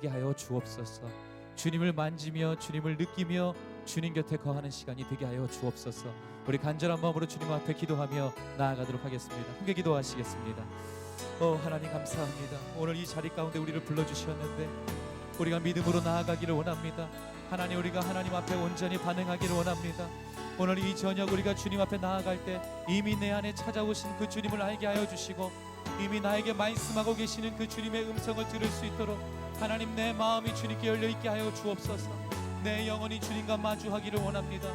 되게 하여 주옵소서. 주님을 만지며 주님을 느끼며 주님 곁에 거하는 시간이 되게 하여 주옵소서. 우리 간절한 마음으로 주님 앞에 기도하며 나아가도록 하겠습니다. 함께 기도하시겠습니다. 하나님 감사합니다. 오늘 이 자리 가운데 우리를 불러주셨는데 우리가 믿음으로 나아가기를 원합니다. 하나님, 우리가 하나님 앞에 온전히 반응하기를 원합니다. 오늘 이 저녁 우리가 주님 앞에 나아갈 때 이미 내 안에 찾아오신 그 주님을 알게 하여 주시고 이미 나에게 말씀하고 계시는 그 주님의 음성을 들을 수 있도록 하나님, 내 마음이 주님께 열려있게 하여 주옵소서. 내 영혼이 주님과 마주하기를 원합니다.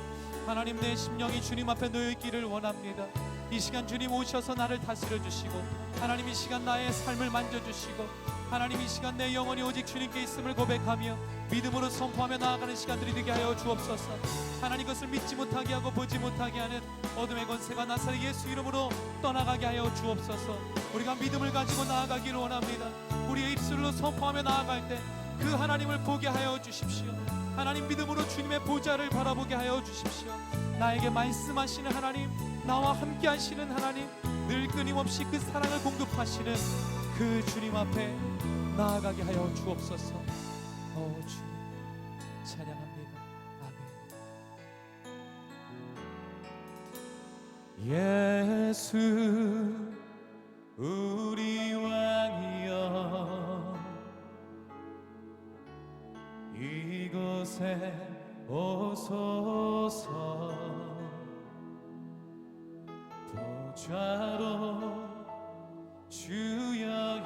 하나님, 내 심령이 주님 앞에 놓여있기를 원합니다. 이 시간 주님 오셔서 나를 다스려 주시고 하나님, 이 시간 나의 삶을 만져주시고 하나님, 이 시간 내 영혼이 오직 주님께 있음을 고백하며 믿음으로 선포하며 나아가는 시간들이 되게 하여 주옵소서. 하나님, 그것을 믿지 못하게 하고 보지 못하게 하는 어둠의 권세가 나사렛 예수 이름으로 떠나가게 하여 주옵소서. 우리가 믿음을 가지고 나아가기를 원합니다. 우리의 입술로 선포하며 나아갈 때 그 하나님을 보게 하여 주십시오. 하나님, 믿음으로 주님의 보좌를 바라보게 하여 주십시오. 나에게 말씀하시는 하나님, 나와 함께 하시는 하나님, 늘 끊임없이 그 사랑을 공급하시는 그 주님 앞에 나아가게 하여 주옵소서. 주님 찬양합니다. 아멘. 예수 우리 왕이여, 이곳에 오소서. 보좌로 주여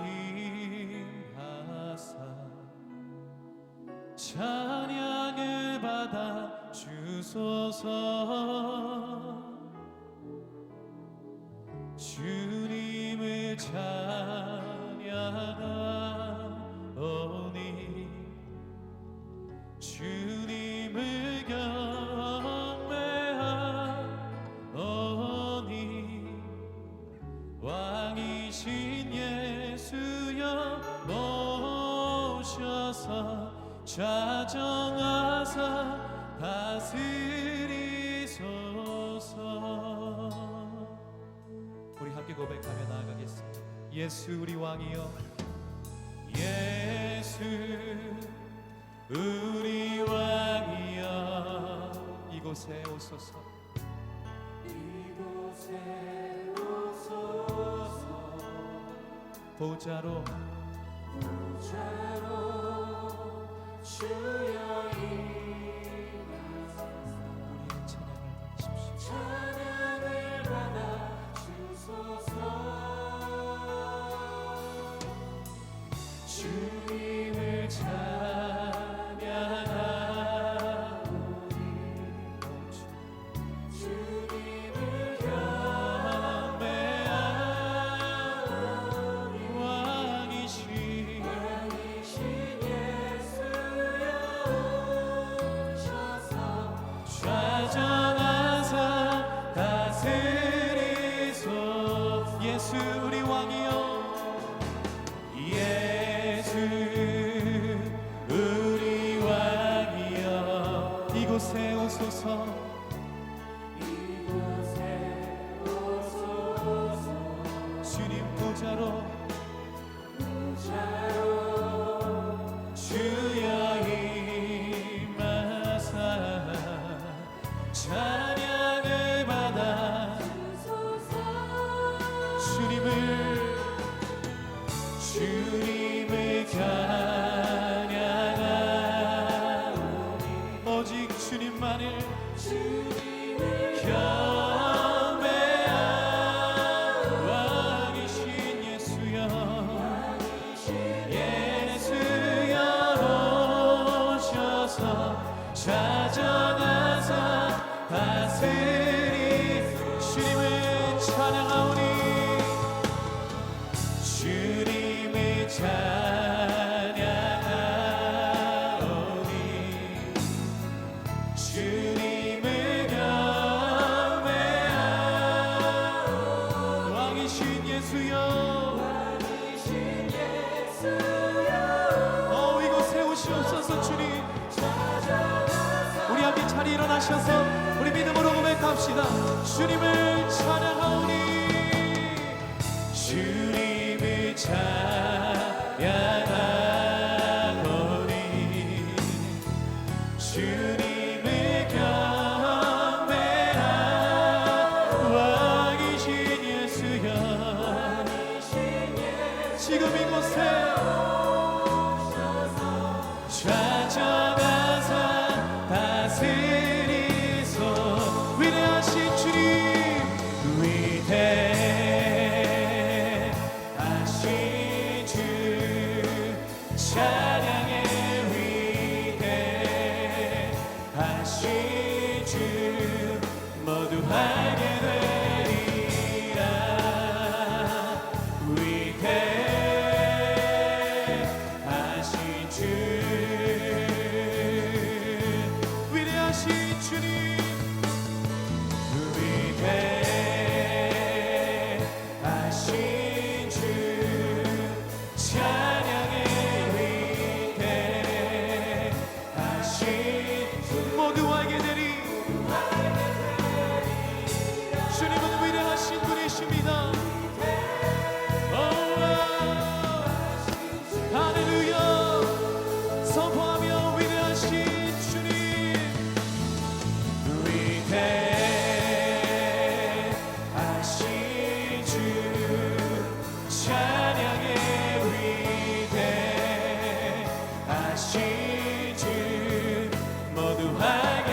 임하사 찬양을 받아 주소서. 주님을 찬양하오니 주님을 경배하오니 왕이신 예수여 오셔서 좌정하사 다스리소서. 우리 함께 고백하며 나아가겠습니다. 예수 우리 왕이여, 예수 우리 왕이여, 이곳에 오소서. 이곳에 오소서. 보좌로 주여 임하소서. 우리의 찬양을 받으십시오. 찬양을 받아 주소서. 주님을 찬양하오니 주님을 경배하오니 왕이신 예수여 오셔서 좌정하사 다스리소. 예수 우리 왕이여, 예수 우리 왕이여, 이곳에 오소서. 이곳에 오소서. 주님 보좌로 주여 임하사 찬양을 받아 주님을 찬양하오니 오직 주님만을 경배하오니 왕이신 예수여 오셔서 좌정하사 다스리. 주님을 찬양하오니 주님을 찬양하오니 주님을 경배하오니 왕이신 예수여 이곳에 오시옵소서. 주님, 우리 함께 자리 일어나셔서 우리 믿음으로 고백합시다. 주님을 찬양하오니 주님을 찬양하오니 좌정하사 다스리소. 위대하신 주님, 위대하신 주 찬양해. 위대하신 주 모두 하게 되리라. 위대하신 주, 위대하신 주님, 위대하신 주 찬양해. 위대하신 주 모두 알게 되리. 주님은 위대하신 분이십니다. 할렐루야. 선포하며 위대하신 주님, 위대하신 주 찬양해. 위대하신 주 모두 하게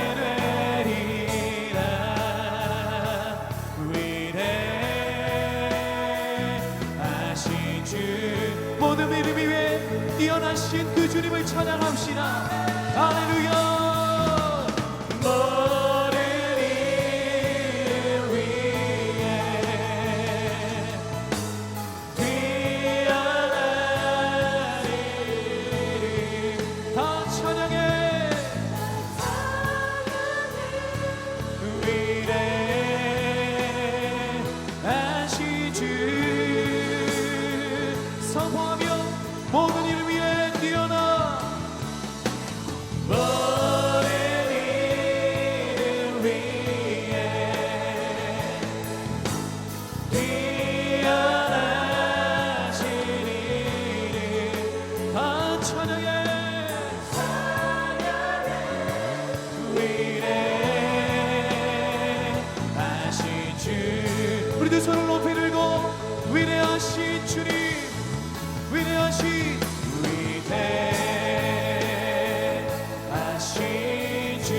되리라. 위대하신 주 모든 이름 위에 뛰어나신 그 주님을 찬양합시다. 할렐루야. 모든 이름 위에 뛰어나신 다 찬양해. 위대하신 주 선포하며 모든 이름 위에 뛰어나. 모든 이름 위에 뛰어나신 이름 다 찬양해. 위대하신 주 우리 두 손을 높이 들고 위대하신 주님, 위대하신 주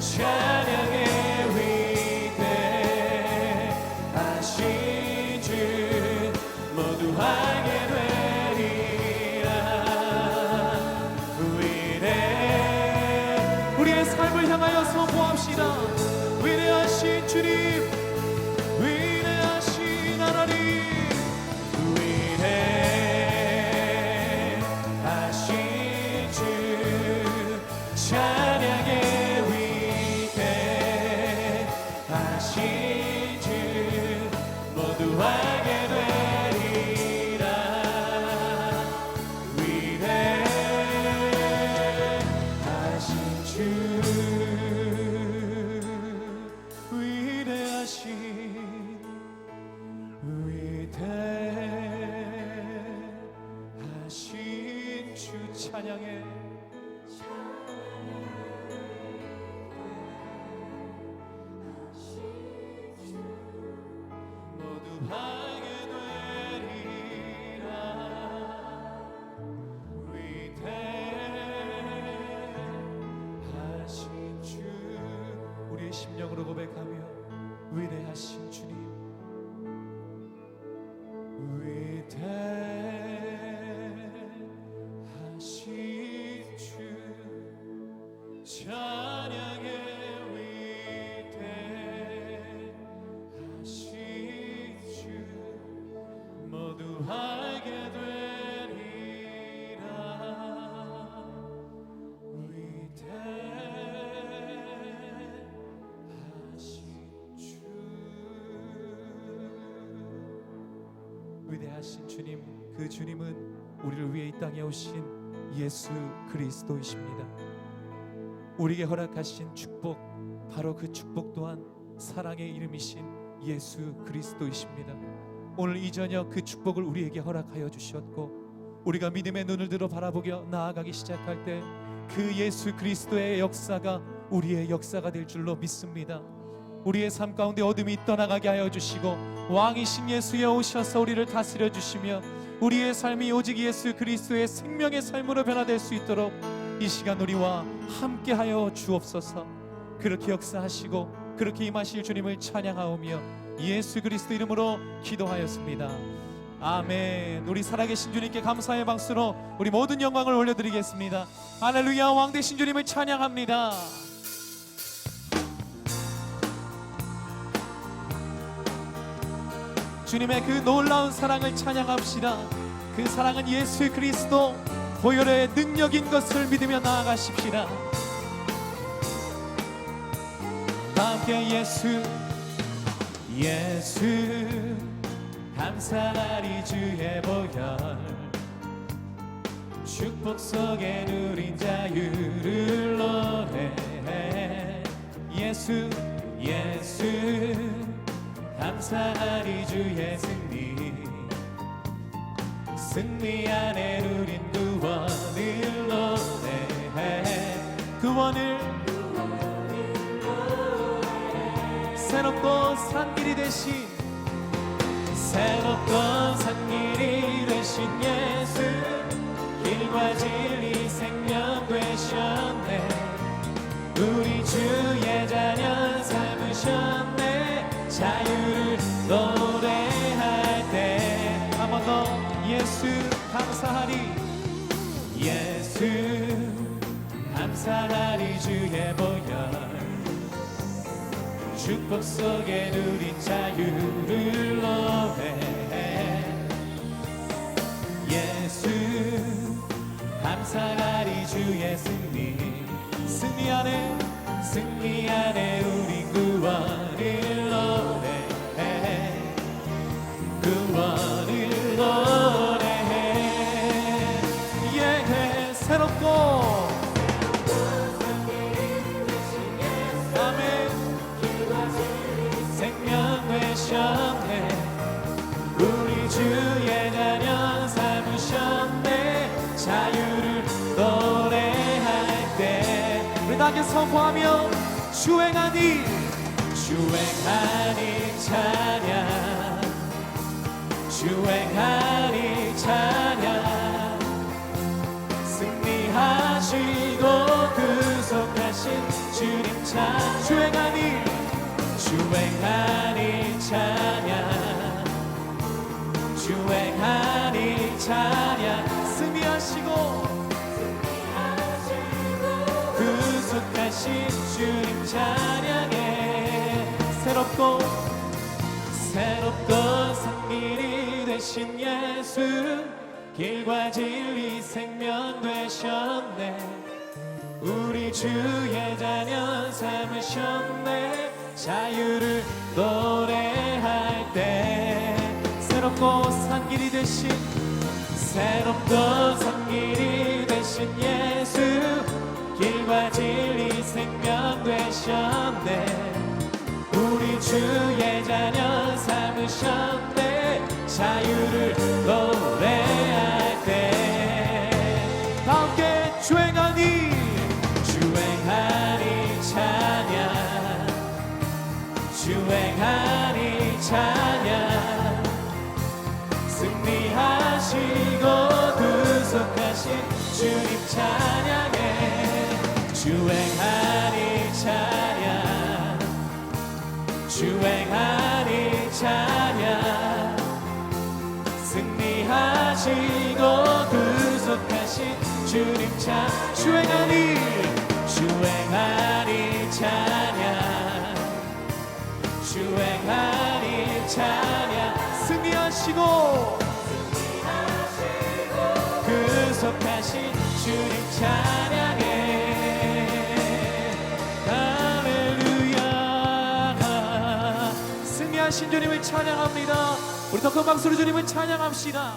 찬양해. 위대하신 주 모두 하게 되리라. 우리의 삶을 향하여 선포합시다. 위대하신 주님, 위대하신 하나님, 위대하신 주 찬양해. 위대하신 주 모두 하게 되리라. 위대하신 주, 위대하신 주 찬양해. 모두 하게 되리라. 위대하신 주 우리의 심령으로 고백하며 위대하신 주님, 위대하신 주 찬양해. 위대하신 주 모두 하게 되리라. 위대하신 주, 위대하신 주님, 그 주님은 우리를 위해 이 땅에 오신 예수 그리스도이십니다. 우리에게 허락하신 축복, 바로 그 축복 또한 사랑의 이름이신 예수 그리스도이십니다. 오늘 이 저녁 그 축복을 우리에게 허락하여 주셨고, 우리가 믿음의 눈을 들어 바라보며 나아가기 시작할 때 그 예수 그리스도의 역사가 우리의 역사가 될 줄로 믿습니다. 우리의 삶 가운데 어둠이 떠나가게 하여 주시고, 왕이신 예수여 오셔서 우리를 다스려 주시며 우리의 삶이 오직 예수 그리스도의 생명의 삶으로 변화될 수 있도록 이 시간 우리와 함께하여 주옵소서. 그렇게 역사하시고 그렇게 임하실 주님을 찬양하오며 예수 그리스도 이름으로 기도하였습니다. 아멘. 우리 살아계신 주님께 감사의 박수로 우리 모든 영광을 올려드리겠습니다. 할렐루야. 왕 되신 주님을 찬양합니다. 주님의 그 놀라운 사랑을 찬양합시다. 그 사랑은 예수 그리스도 보혈의 능력인 것을 믿으며 나아가십시다. 함께 예수 감사하리 주의 보혈 축복 속에 누린 자유를 노래해. 예수 감사하리 주의 승리 안에 누린 구원을 노래해. 구원을 새롭고 산 길이 되신 예수 길과 진리 생명 되셨네. 우리 주의 자녀 삼으셨네. 자유를 노래할 때 한 번 더 예수 감사하리. 예수 감사하리 주의 보혈 축복 속에 누린 자유를 노래해. 예수 감사하리 주의 승리 안에 우리 구원을 노래해. 구원을 노래해. 예, 새롭고 생명 되셨네. 우리 주의 자녀 삼으셨네. 자유를 노래할 때 우리 다 함께 선포하며 주행하니 찬양. 주행하니 찬양. 승리하시고 구속하신 주님 찬양. 주행하니 찬양. 주행하니 찬양. 승리하시고 구속하신 주님 찬양해. 새롭고 성길이 되신 예수 길과 진리 생명 되셨네. 우리 주의 자녀 삼으셨네. 자유를 노래할 때 새롭고 산길이 되신 예수 길과 진리 생명 되셨네. 우리 주의 자녀 삼으셨네. 자유를 노래할 때 함께 주행하니 찬양. 주행하니 찬양. 승리하시고 구속하신 주님 찬양해. 주행하니 찬양. 주행하니 찬양. 승리하시고 구속하신 주님 찬양. 주행하니 찬양. 주행하니 찬양. 승리하시고 구속하신 주님 찬양해. 할렐루야. 승리하신 주님을 찬양합니다. 우리 더 큰 박수로 주님을 찬양합시다.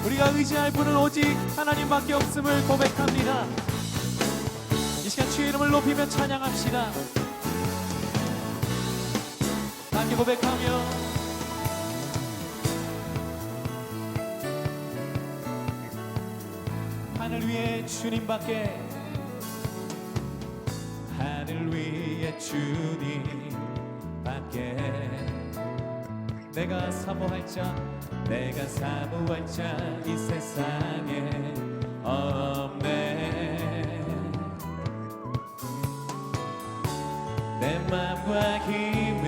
우리가 의지할 분은 오직 하나님밖에 없음을 고백합니다. 이 시간 주의 이름을 높이며 찬양합시다. 함께 고백하며 하늘 위에 주님밖에, 하늘 위에 주님밖에 밖에 내가 사모할 자 이 세상에 없네. 내 맘과 힘을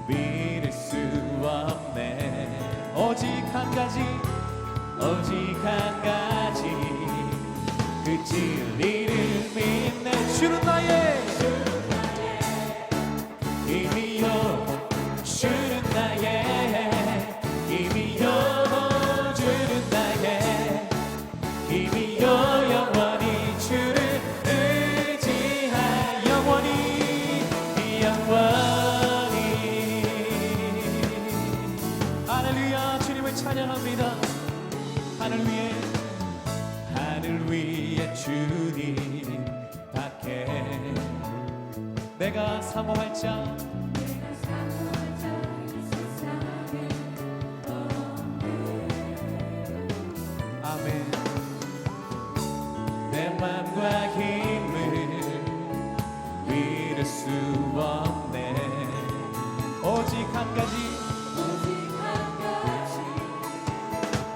믿을 수 없네. 오직 한 가지 그 진리를 믿네. 주는 나의 힘이요, 주는 나의 힘이요, 주는 나의 힘이요. 영원히 주를 의지하여 영원히 할렐루야. 주님을 찬양합니다. 하늘 위에 주님 밖에 내가 사모할 자 아멘. 내 맘과 힘을 믿을 수 없네. 오직 한 가지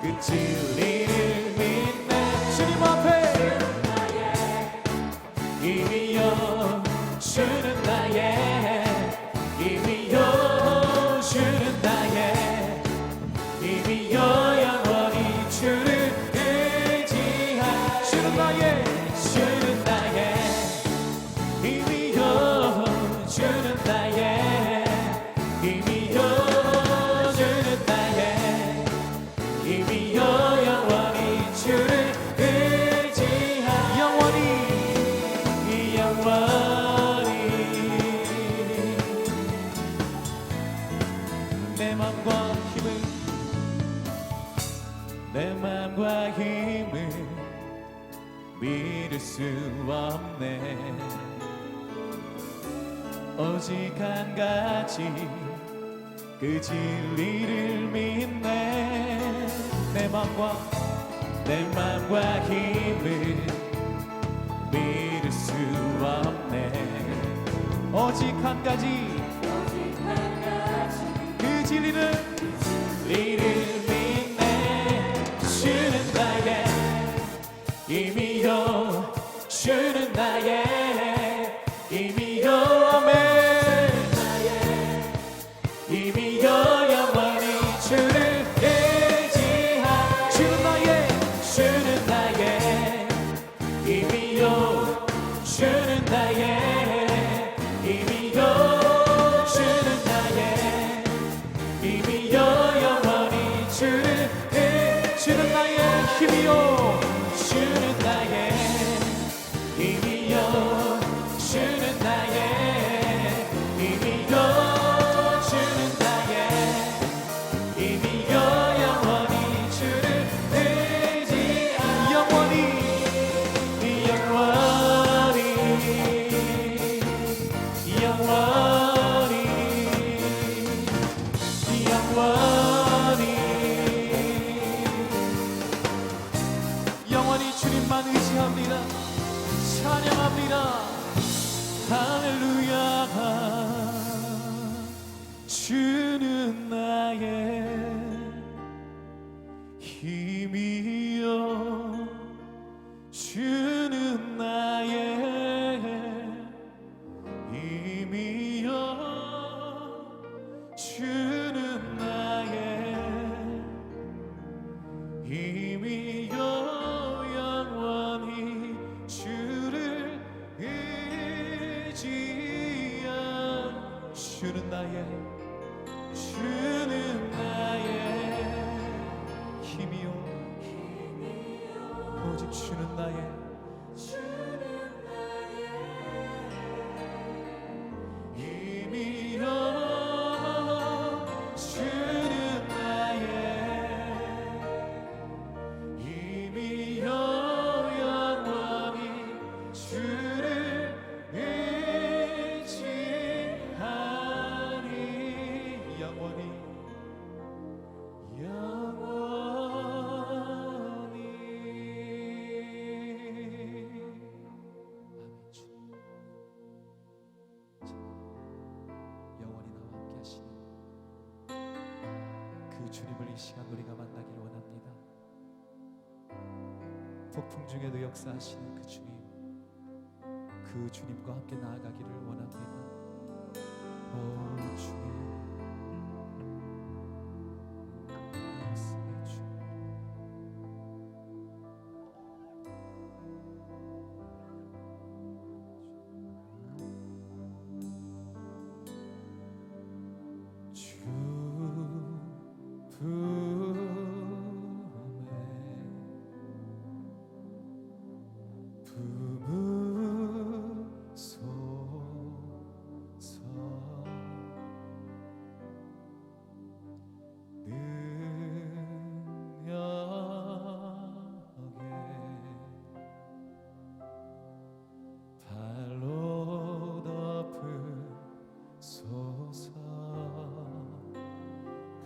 그 진리를 믿네. 주님 앞에 힘이요, 주는 나의 힘이요, 주는 나의 힘이요. 영원히 주를 의지하. 주는 나의 힘이요, 주는 나의 힘이요, 주는 나의 힘이요. 영원히 주를 의지하. 영원히 내 맘과 힘을 믿을 수 없네. 오직 한 가지 그 진리를 믿네. 내 맘과 힘을 믿을 수 없네. 오직 한 가지 그 진리를 믿네. 주는 나의 힘이요, 주는 나의 힘이요. 아멘. 힘이요. 영원히 주를 의지하. 주는 나의 힘이요, 주는 나의 힘이요, 주는 나의 힘이요. 영원히 주를 주는 나의 힘이요, 주는 나의 힘이요, 주는 나의 힘이요, 주는 나의 힘이요. 영원히 주를 의지하. 영원히 주님만 의지합니다. 찬양합니다. 할렐루야. 주는 나의 힘이요, 주는 나의 힘이요, 주는 나의 힘이요. 영원히 주를 의지한. 주는 나의 힘이요, 오직 주는 나의 힘이요, 주는 나의 힘이요. 영원히 주를 의지하니. 영원히 그 주님을 이 시간 우리가 만나기를 원합니다. 폭풍 중에도 역사하시는 그 주님, 그 주님과 함께 나아가기를 원합니다. 오 주님, 말씀해 주님.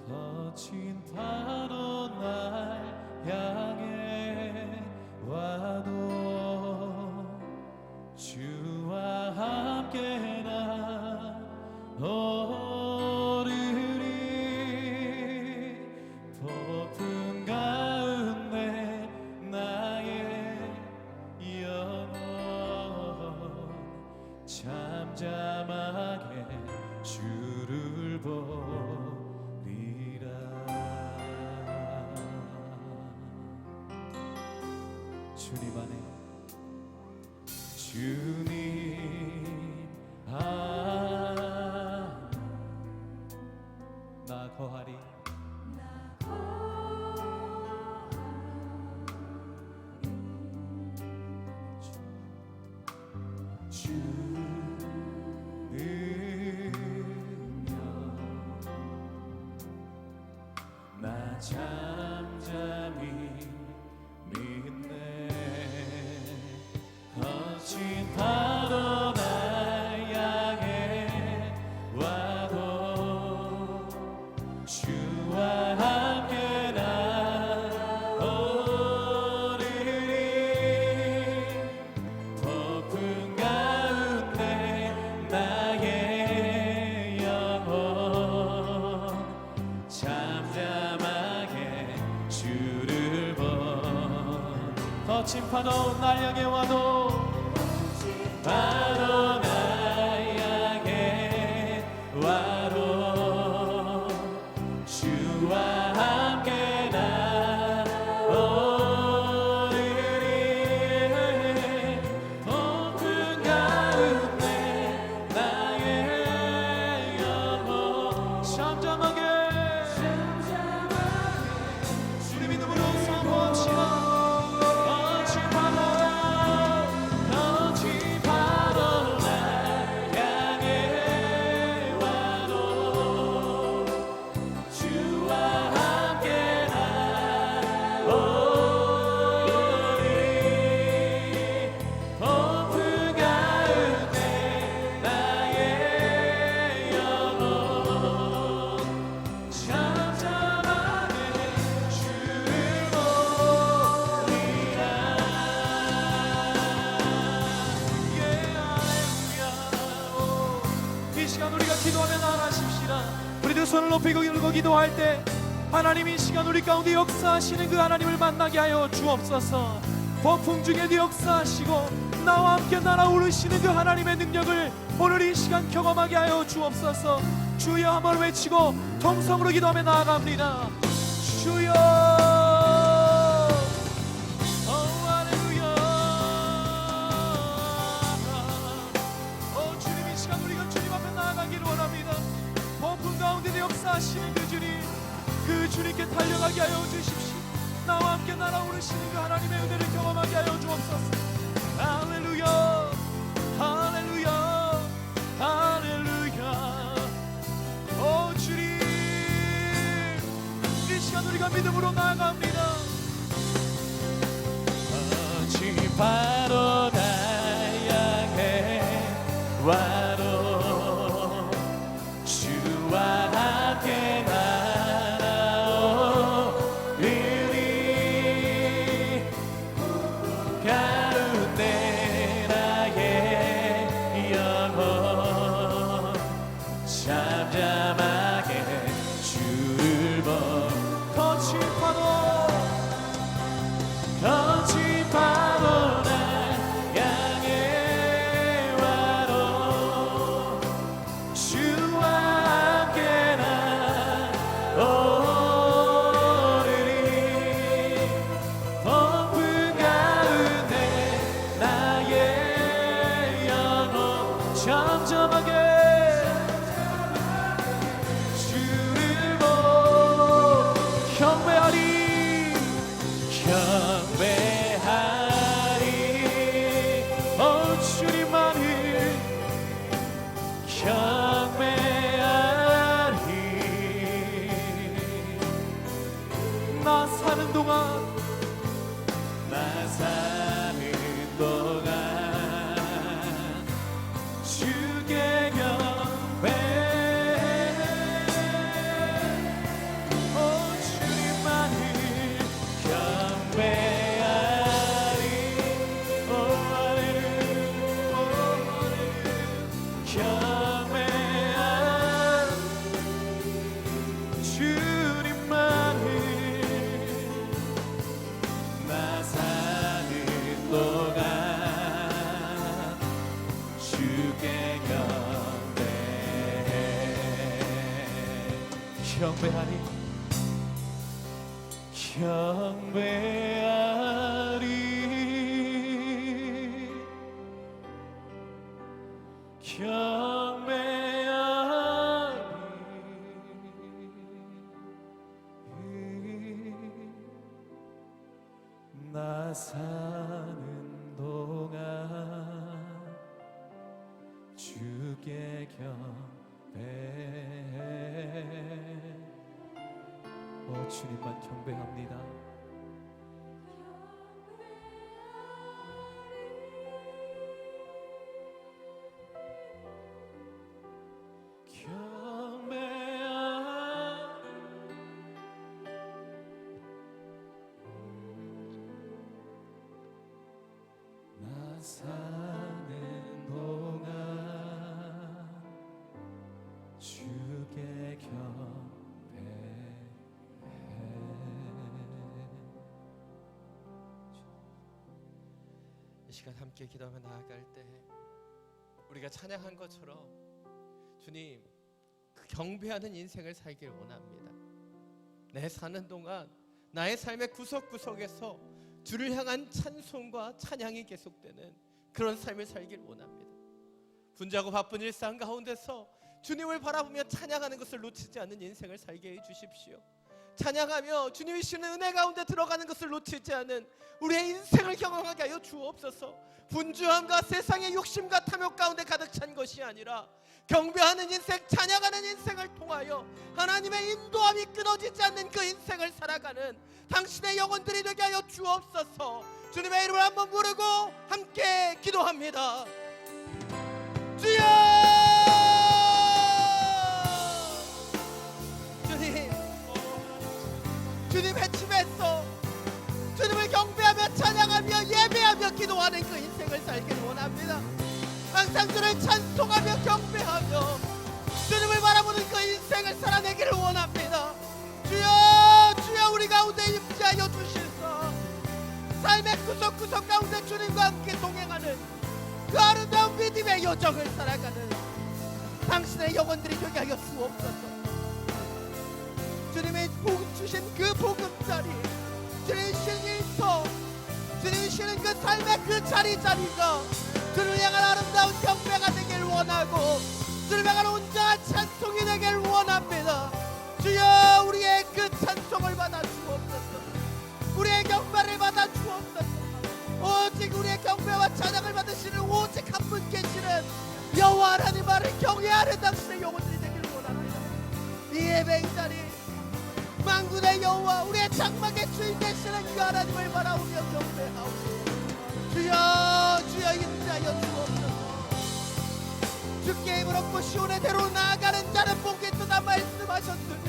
거친 파도 날 향해 와도 주와 함께 나 오르리. 폭풍 가운데 나의 영혼 잠잠하게 주를 보리라. 주님 안에, 주님 아, 나 거하리. 나 잠잠히 믿네. 거친 파도 날 향해 와도 주와 함께 나 오르리. 폭풍 가운데 나의 영혼 잠잠하게 주를 본. 거친 파도 날 향해 와도, 파도 날 향해 와도 주와 함께 나 오르리. 폭풍 가운데 나의 영혼 잠잠하게 우리 믿음으로 선포합시다. 기도하며 나아가십시다. 우리도 손을 높이고 들고 기도할 때 하나님이 이 시간 우리 가운데 역사하시는 그 하나님을 만나게 하여 주옵소서. 폭풍 중에도 역사하시고 나와 함께 날아오르시는 그 하나님의 능력을 오늘 이 시간 경험하게 하여 주옵소서. 주여 한번 외치고 통성으로 기도하며 나아갑니다. 주여. 폭풍 가운데 역사하시는 그 주님, 그 주님께 달려가게 하여 주십시오. 나와 함께 날아오르시는 그 하나님의 은혜를 경험하게 하여 주옵소서. 할렐루야, 할렐루야, 할렐루야. 오 주님, 이 시간 우리가 믿음으로 나아갑니다. 거친 파도 날 향해 와도 주와 함께 날아오리니. 가운데 나의 영혼 잠잠하게 주를 보리라. 거친 파도 날 향해 와도 주와 함께 난 오르리 폭풍 가운데 나의 영혼 잠잠하게 주를 보고 경배하리 경배하리 주님만을 경배하리 나 사는 동안 주께 경배해 주님만을 경배하리 경배하리 주님만을 나 사는 동안 주께 경배해 경배하리 나 사는 동안 주께 경배해 주님만 경배합니다. 나 사는 동안 주께 경배해. 이 시간 함께 기도하며 나아갈 때 우리가 찬양한 것처럼 주님 그 경배하는 인생을 살길 원합니다. 내 사는 동안 나의 삶의 구석구석에서 주를 향한 찬송과 찬양이 계속되는 그런 삶을 살길 원합니다. 분주하고 바쁜 일상 가운데서 주님을 바라보며 찬양하는 것을 놓치지 않는 인생을 살게 해 주십시오. 찬양하며 주님이 주시는 은혜 가운데 들어가는 것을 놓치지 않은 우리의 인생을 경험하게 하여 주옵소서. 분주함과 세상의 욕심과 탐욕 가운데 가득 찬 것이 아니라 경배하는 인생, 찬양하는 인생을 통하여 하나님의 인도함이 끊어지지 않는 그 인생을 살아가는 당신의 영혼들이 되게 하여 주옵소서. 주님의 이름을 한번 부르고 함께 기도합니다. 주여! 주님의 집에서 주님을 경배하며 찬양하며 예배하며 기도하는 그 인생을 살길 원합니다. 항상 주를 찬송하며 경배하며 주님을 바라보는 그 인생을 살아내기를 원합니다. 주여, 주여 우리 가운데 임재하여 주실소. 삶의 구석구석 가운데 주님과 함께 동행하는 그 아름다운 믿음의 여정을 살아가는 당신의 영혼들이 되게 하여 주옵소서. 주님이 주신 그 보금자리, 주님이 주신 일터, 주님이 주시는 그 삶의 그 자리가 주를 향한 아름다운 경배가 되길 원하고 주를 향한 온전한 찬송이 되길 원합니다. 주여, 우리의 그 찬송을 받아 주옵소서. 우리의 경배를 받아 주옵소서. 오직 우리의 경배와 찬양을 받으시는 오직 한 분 계시는 여호와 하나님만을 경외하는 당신의 영혼들이 되길 원합니다. 이 예배의 자리, 만군의 여호와 우리의 장막의 주인 되시는 그 하나님을 바라보며 경배하오. 주여, 주여 임재하여 주옵소서. 주께 힘을 얻고 시온의 대로 나아가는 자는 복이 있다 말씀하셨으니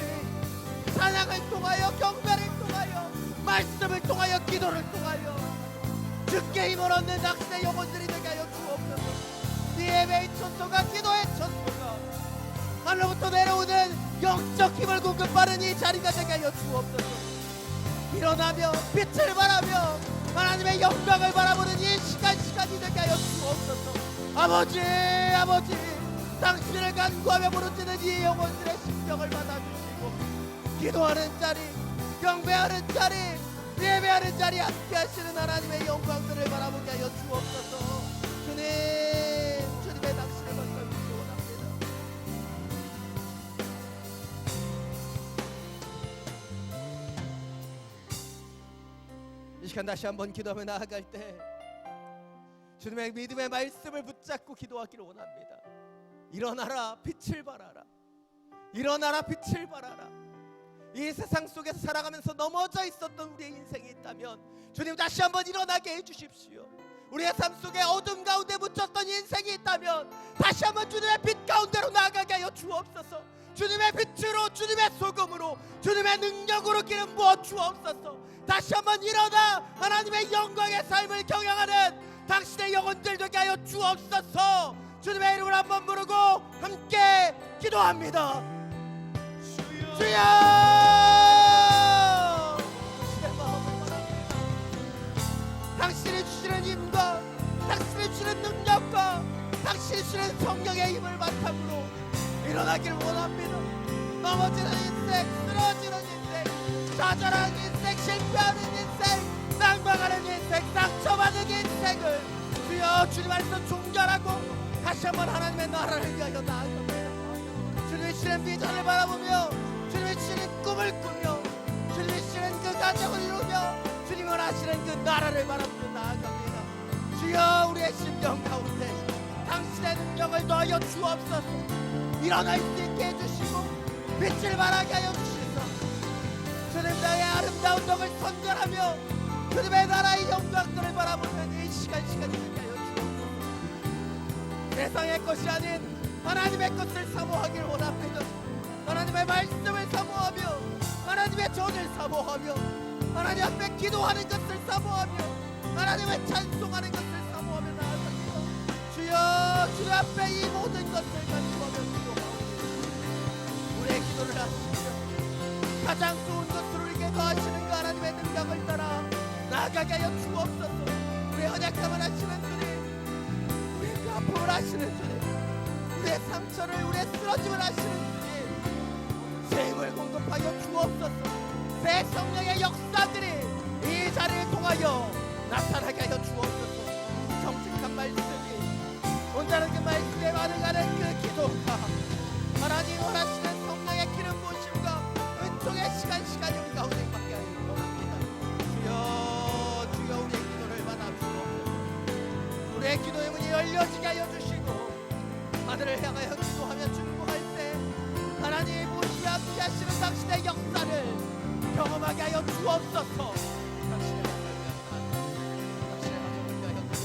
찬양을 통하여 경배를 통하여 말씀을 통하여 기도를 통하여 주께 힘을 얻는 당신의 영혼들이 되게 하여 주옵소서. 이 예배의 천소가 기도의 천소가 하늘로부터 내려오는 영적 힘을 공급받는 이 자리가 되게 하여 주옵소서. 일어나며 빛을 바라며 하나님의 영광을 바라보는 이 시간이 되게 하여 주옵소서. 아버지 당신을 간구하며 부르짖는 이 영혼들의 심정을 받아주시고 기도하는 자리, 경배하는 자리, 예배하는 자리 함께 하시는 하나님의 영광들을 바라보게 하여 주옵소서. 주님의 당신의 말씀을 믿기 원합니다. 이 시간 다시 한번 기도하며 나아갈 때 주님의 믿음의 말씀을 붙잡고 기도하기를 원합니다. 일어나라, 빛을 발하라. 일어나라, 빛을 발하라. 이 세상 속에서 살아가면서 넘어져 있었던 우리의 인생이 있다면 주님 다시 한번 일어나게 해주십시오. 우리의 삶 속에 어둠 가운데 묻혔던 인생이 있다면 다시 한번 주님의 빛 가운데로 나아가게 하여 주옵소서. 주님의 빛으로, 주님의 소금으로, 주님의 능력으로 기름 부어 주옵소서. 다시 한번 일어나 하나님의 영광의 삶을 경영하는 당신의 영혼들 되게 하여 주옵소서. 주님의 이름을 한번 부르고 함께 기도합니다. 주여, 주의 마음을 바랍니다. 당신이 주시는 힘과 당신이 주시는 능력과 당신이 주시는 성령의 힘을 바탕으로 일어나길 원합니다. 넘어지는 인생, 쓰러지는 인생, 좌절하는 인생, 실패하는 인생, 낭망하는 인생, 상처받은 인생을 주여 주님 안에서 종결하고 다시 한번 하나님의 나라를 위하여 나아갑니다. 주님이 주시는 비전을 바라보며 주님이 주시는 꿈을 꾸며 주님이 주시는 그 가정을 이루며 주님이 원하시는 그 나라를 바라보며 나아갑니다. 주여 우리의 심령 가운데 당신의 능력을 더하여 주옵소서. 일어날 수 있게 해주시고 빛을 발하게 하여 주시소. 주님 나의 아름다운 덕을 선전하며 주님의 나라의 영광들을 바라보는 이 시간이 되게 하여 주옵소서. 세상의 것이 아닌 하나님의 것을 사모하길 원합니다. 하나님의 말씀을 사모하며 하나님의 전을 사모하며 하나님 앞에 기도하는 것을 사모하며 하나님을 찬송하는 것을 사모하며 나아갑니다. 주여 주님 앞에 이 모든 것을 간구하며 기도하옵니다. 우리의 기도를 하시며 가장 좋은 것으로 우리에게 더하시는 그 하나님의 능력을 따라 나아가게 하여 주옵소서. 우리의 언약함을 하시는 주님, 우리의 그 아픔을 하시는 주님, 우리의 상처를, 우리의 쓰러짐을 하시는 주님, 새 힘을 공급하여 주옵소서. 새 성령의 역사들이 이 자리를 통하여 나타나게 하여 주옵소서. 정직한 말씀이 온전한 그 말씀에 반응하는 그 기도가 하나님 원하시는 성령의 기름 부으심과 은총의 시간이 우리 가운데 임하게 하여 원합니다. 주여 우리의 기도를 받아 주옵소서. 우리의 기도의 문이 열려지게 하여 주시고 하늘을 향하여 기도하며 중보할 때 하나님이 무엇이 함께 하시는 당신의 역사를 경험하게 하여 주옵소서. 당신의 가정을 위하여 기도합니다.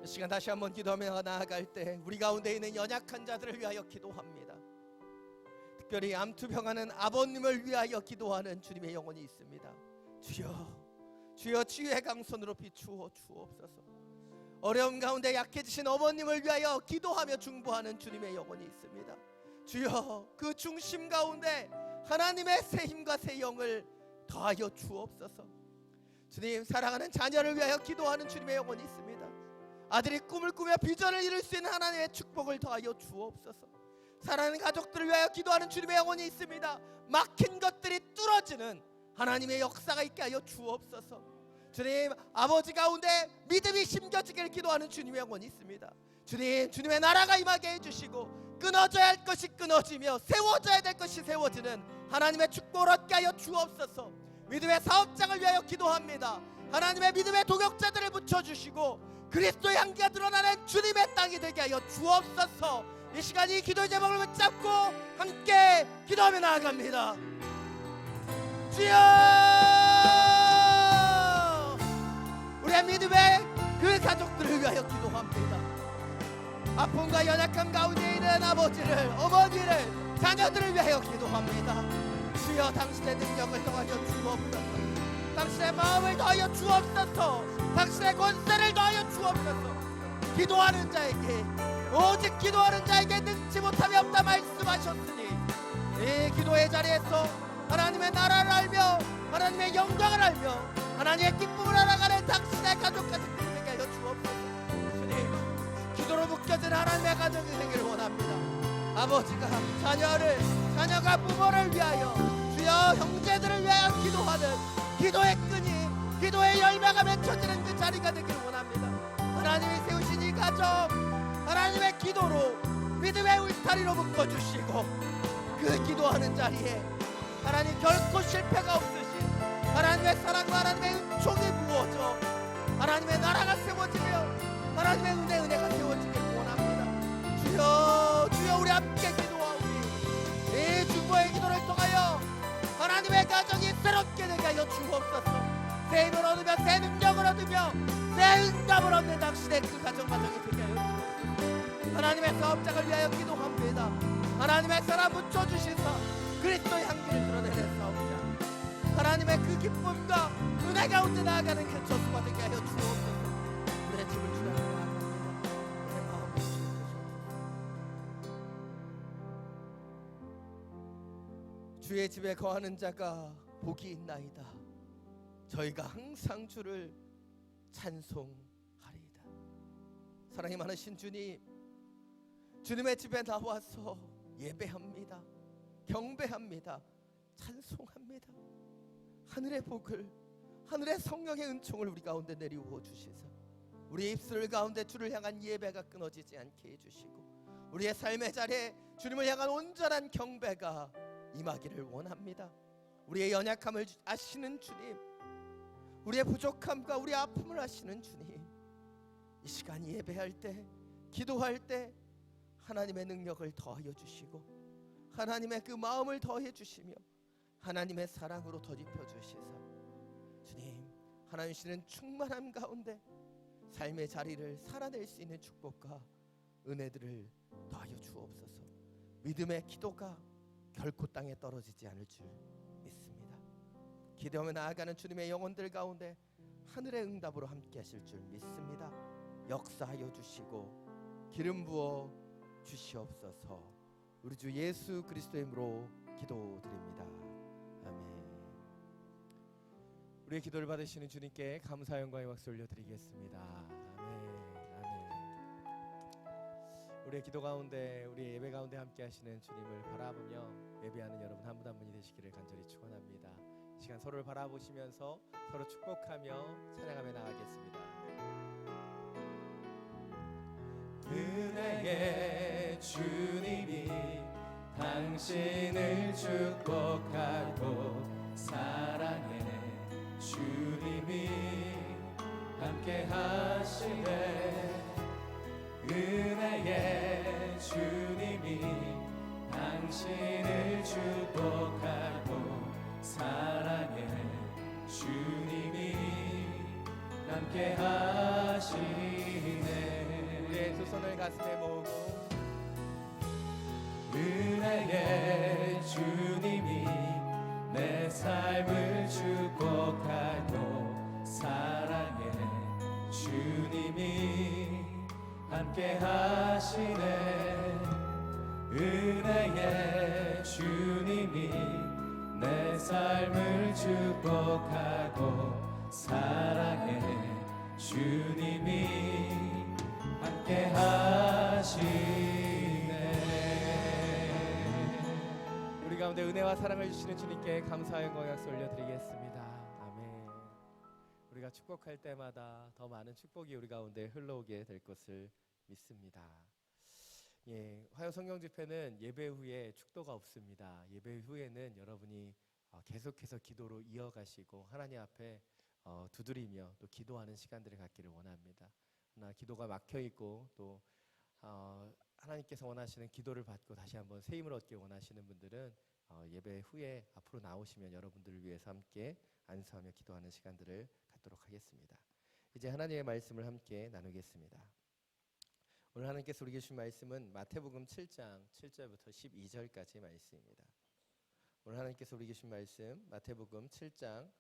이 시간 다시 한번 기도하며 나아갈 때 우리 가운데 있는 연약한 자들을 위하여 기도합니다. 특별히 암투병하는 아버님을 위하여 기도하는 주님의 영혼이 있습니다. 주여 치유의 강손으로 비추어 주옵소서. 어려움 가운데 약해지신 어머님을 위하여 기도하며 중보하는 주님의 영혼이 있습니다. 주여 그 중심 가운데 하나님의 새 힘과 새 영을 더하여 주옵소서. 주님 사랑하는 자녀를 위하여 기도하는 주님의 영혼이 있습니다. 아들이 꿈을 꾸며 비전을 이룰 수 있는 하나님의 축복을 더하여 주옵소서. 사랑하는 가족들을 위하여 기도하는 주님의 영혼이 있습니다. 막힌 것들이 뚫어지는 하나님의 역사가 있게 하여 주옵소서. 주님 아버지 가운데 믿음이 심겨지기를 기도하는 주님의 영혼이 있습니다. 주님의 나라가 임하게 해주시고 끊어져야 할 것이 끊어지며 세워져야 될 것이 세워지는 하나님의 축복을 얻게 하여 주옵소서. 믿음의 사업장을 위하여 기도합니다. 하나님의 믿음의 동역자들을 붙여주시고 그리스도의 향기가 드러나는 주님의 땅이 되게 하여 주옵소서. 이 시간 이 기도의 제목을 붙잡고 함께 기도하며 나아갑니다. 주여 우리의 믿음의 그 가족들을 위하여 기도합니다. 아픔과 연약함 가운데 있는 아버지를, 어머니를, 자녀들을 위하여 기도합니다. 주여 당신의 능력을 더하여 주옵소서. 당신의 마음을 더하여 주옵소서. 당신의 권세를 더하여 주옵소서. 기도하는 자에게 오직 기도하는 자에게 능치 못함이 없다 말씀하셨으니 이 기도의 자리에서 하나님의 나라를 알며 하나님의 영광을 알며 하나님의 기쁨을 알아가는 당신의 가족 가족들이 되게 하여 주옵소서. 주님, 기도로 묶여진 하나님의 가정이 되기를 원합니다. 아버지가 자녀가 부모를 위하여 주여 형제들을 위하여 기도하는 기도의 끈이 기도의 열매가 맺혀지는 그 자리가 되기를 원합니다. 하나님이 세우신 이 가정 하나님의 기도로 믿음의 울타리로 묶어주시고 그 기도하는 자리에 하나님 결코 실패가 없으신 하나님의 사랑과 하나님의 은총이 부어져 하나님의 나라가 세워지며 하나님의 은혜가 세워지길 원합니다. 주여 우리 함께 기도하오니 이 중보의 기도를 통하여 하나님의 가정이 새롭게 되게 하여 주옵소서. 새 힘을 얻으며 새 능력을 얻으며 새 응답을 얻는 당신의 그 가정이 되게 하여 주옵소서. 하나님의 사업장을 위하여 기도합니다. 하나님의 사람 붙여주시사 그리스도의 향기를 드러내는 사업장 하나님의 그 기쁨과 은혜 가운데 나아가는 그 저수가 되게 하여 주옵소서. 우리의 집을 주님께 나아갑니다. 내 마음을 주옵소서. 주의 집에 거하는 자가 복이 있나이다. 저희가 항상 주를 찬송하리이다. 사랑이 많으신 주님, 주님의 집에 나와서 예배합니다. 경배합니다. 찬송합니다. 하늘의 복을 하늘의 성령의 은총을 우리 가운데 내리워 주시사 우리의 입술 가운데 주를 향한 예배가 끊어지지 않게 해주시고 우리의 삶의 자리에 주님을 향한 온전한 경배가 임하기를 원합니다. 우리의 연약함을 아시는 주님, 우리의 부족함과 우리의 아픔을 아시는 주님, 이 시간 예배할 때 기도할 때 하나님의 능력을 더하여 주시고 하나님의 그 마음을 더해 주시며 하나님의 사랑으로 덧입혀 주시사 주님, 하나님 주시는 충만함 가운데 삶의 자리를 살아낼 수 있는 축복과 은혜들을 더하여 주옵소서. 믿음의 기도가 결코 땅에 떨어지지 않을 줄 믿습니다. 기도하며 나아가는 주님의 영혼들 가운데 하늘의 응답으로 함께 하실 줄 믿습니다. 역사하여 주시고 기름 부어 주시옵소서. 우리 주 예수 그리스도의 이름으로 기도드립니다. 아멘. 우리의 기도를 받으시는 주님께 감사 영광의 박수 올려드리겠습니다. 아멘. 아멘. 우리의 기도 가운데 우리의 예배 가운데 함께 하시는 주님을 바라보며 예배하는 여러분 한 분 한 분이 되시기를 간절히 축원합니다. 이 시간 서로를 바라보시면서 서로 축복하며 찬양하며 나가겠습니다. 은혜의 주님이 당신을 축복하고 사랑의 주님이 함께 하시네. 은혜의 주님이 당신을 축복하고 사랑의 주님이 함께 하시네. 우리의 두 손을 가슴에 모으고 은혜의 주님이 내 삶을 축복하고 사랑의 주님이 함께 하시네. 은혜의 주님이 내 삶을 축복하고 사랑의 주님이 함께 하시네. 우리 가운데 은혜와 사랑을 주시는 주님께 감사의 영광의 박수 올려드리겠습니다. 아멘. 우리가 축복할 때마다 더 많은 축복이 우리 가운데 흘러오게 될 것을 믿습니다. 화요 성경 집회는 예배 후에 축도가 없습니다. 예배 후에는 여러분이 계속해서 기도로 이어가시고 하나님 앞에 두드리며 또 기도하는 시간들을 갖기를 원합니다. 그러나 기도가 막혀 있고 또 하나님께서 원하시는 기도를 받고 다시 한번 새 힘을 얻기 원하시는 분들은 예배 후에 앞으로 나오시면 여러분들을 위해서 함께 안수하며 기도하는 시간들을 갖도록 하겠습니다. 이제 하나님의 말씀을 함께 나누겠습니다. 오늘 하나님께서 우리에게 주신 말씀은 마태복음 7장 7절부터 12절까지의 말씀입니다. 오늘 하나님께서 우리에게 주신 말씀 마태복음 7장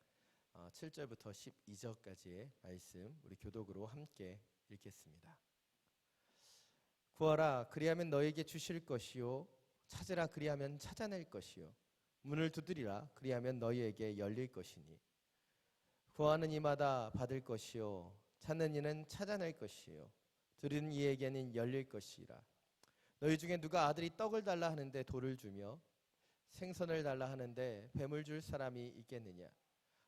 7절부터 12절까지의 말씀 우리 교독으로 함께 읽겠습니다. 구하라 그리하면 너에게 주실 것이요 찾으라 그리하면 찾아낼 것이요 문을 두드리라 그리하면 너희에게 열릴 것이니 구하는 이마다 받을 것이요 찾는 이는 찾아낼 것이요 들은 이에게는 열릴 것이라. 너희 중에 누가 아들이 떡을 달라 하는데 돌을 주며 생선을 달라 하는데 뱀을 줄 사람이 있겠느냐.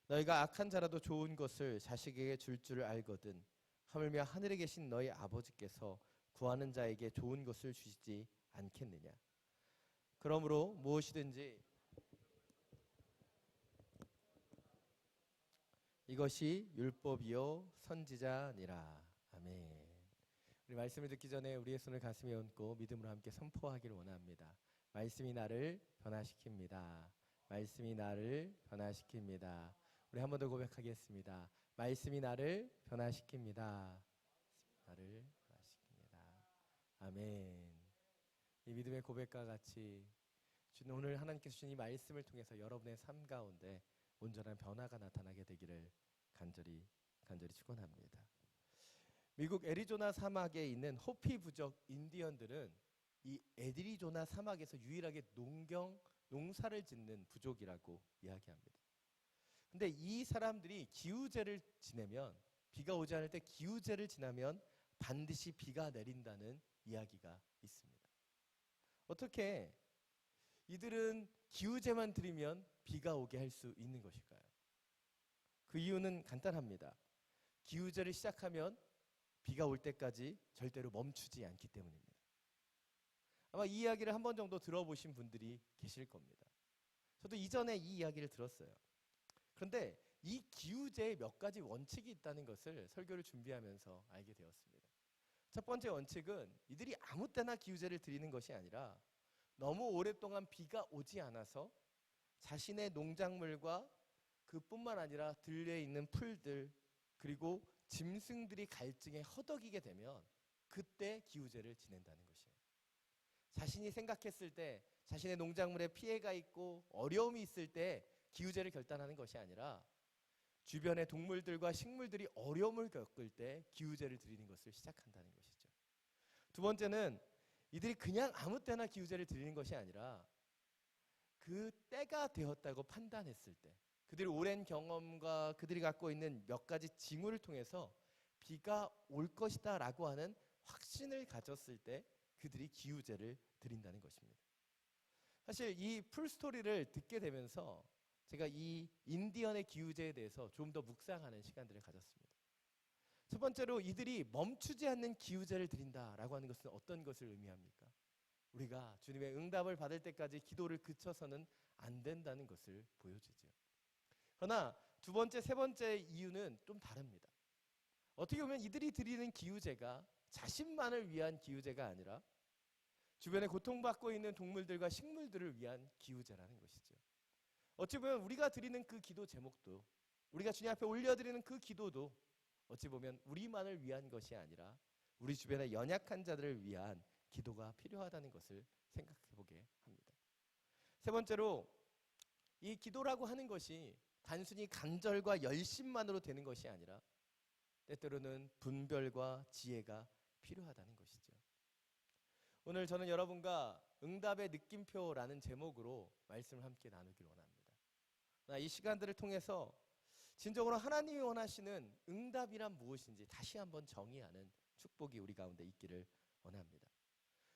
너희가 악한 자라도 좋은 것을 자식에게 줄 줄 알거든 하물며 하늘에 계신 너희 아버지께서 구하는 자에게 좋은 것을 주시지 않겠느냐. 그러므로 무엇이든지 이것이 율법이요 선지자니라. 아멘. 우리 말씀을 듣기 전에 우리의 손을 가슴에 얹고 믿음으로 함께 선포하기를 원합니다. 말씀이 나를 변화시킵니다. 말씀이 나를 변화시킵니다. 우리 한 번 더 고백하겠습니다. 말씀이 나를 변화시킵니다. 나를 변화시킵니다. 아멘. 이 믿음의 고백과 같이 주님, 오늘 하나님께서 주신 이 말씀을 통해서 여러분의 삶 가운데 온전한 변화가 나타나게 되기를 간절히 축원합니다. 미국 애리조나 사막에 있는 호피 부족 인디언들은 이 애리조나 사막에서 유일하게 농사를 짓는 부족이라고 이야기합니다. 근데 이 사람들이 기우제를 지내면, 비가 오지 않을 때 기우제를 지나면 반드시 비가 내린다는 이야기가 있습니다. 어떻게 이들은 기우제만 드리면 비가 오게 할 수 있는 것일까요? 그 이유는 간단합니다. 기우제를 시작하면 비가 올 때까지 절대로 멈추지 않기 때문입니다. 아마 이 이야기를 한 번 정도 들어보신 분들이 계실 겁니다. 저도 이전에 이 이야기를 들었어요. 그런데 이 기우제에 몇 가지 원칙이 있다는 것을 설교를 준비하면서 알게 되었습니다. 첫 번째 원칙은 이들이 아무 때나 기우제를 드리는 것이 아니라 너무 오랫동안 비가 오지 않아서 자신의 농작물과 그뿐만 아니라 들에 있는 풀들 그리고 짐승들이 갈증에 허덕이게 되면 그때 기우제를 지낸다는 것이에요. 자신이 생각했을 때 자신의 농작물에 피해가 있고 어려움이 있을 때 기우제를 결단하는 것이 아니라 주변의 동물들과 식물들이 어려움을 겪을 때 기우제를 드리는 것을 시작한다는 것이죠. 두 번째는 이들이 그냥 아무 때나 기우제를 드리는 것이 아니라 그 때가 되었다고 판단했을 때, 그들이 오랜 경험과 그들이 갖고 있는 몇 가지 징후를 통해서 비가 올 것이다 라고 하는 확신을 가졌을 때 그들이 기우제를 드린다는 것입니다. 사실 이 풀스토리를 듣게 되면서 제가 이 인디언의 기우제에 대해서 좀 더 묵상하는 시간들을 가졌습니다. 첫 번째로 이들이 멈추지 않는 기우제를 드린다라고 하는 것은 어떤 것을 의미합니까? 우리가 주님의 응답을 받을 때까지 기도를 그쳐서는 안 된다는 것을 보여주죠. 그러나 두 번째, 세 번째 이유는 좀 다릅니다. 어떻게 보면 이들이 드리는 기우제가 자신만을 위한 기우제가 아니라 주변에 고통받고 있는 동물들과 식물들을 위한 기우제라는 것이죠. 어찌 보면 우리가 드리는 그 기도 제목도, 우리가 주님 앞에 올려드리는 그 기도도 어찌 보면 우리만을 위한 것이 아니라 우리 주변의 연약한 자들을 위한 기도가 필요하다는 것을 생각해 보게 합니다. 세 번째로 이 기도라고 하는 것이 단순히 간절과 열심만으로 되는 것이 아니라 때때로는 분별과 지혜가 필요하다는 것이죠. 오늘 저는 여러분과 응답의 느낌표라는 제목으로 말씀을 함께 나누길 원합니다. 이 시간들을 통해서 진정으로 하나님이 원하시는 응답이란 무엇인지 다시 한번 정의하는 축복이 우리 가운데 있기를 원합니다.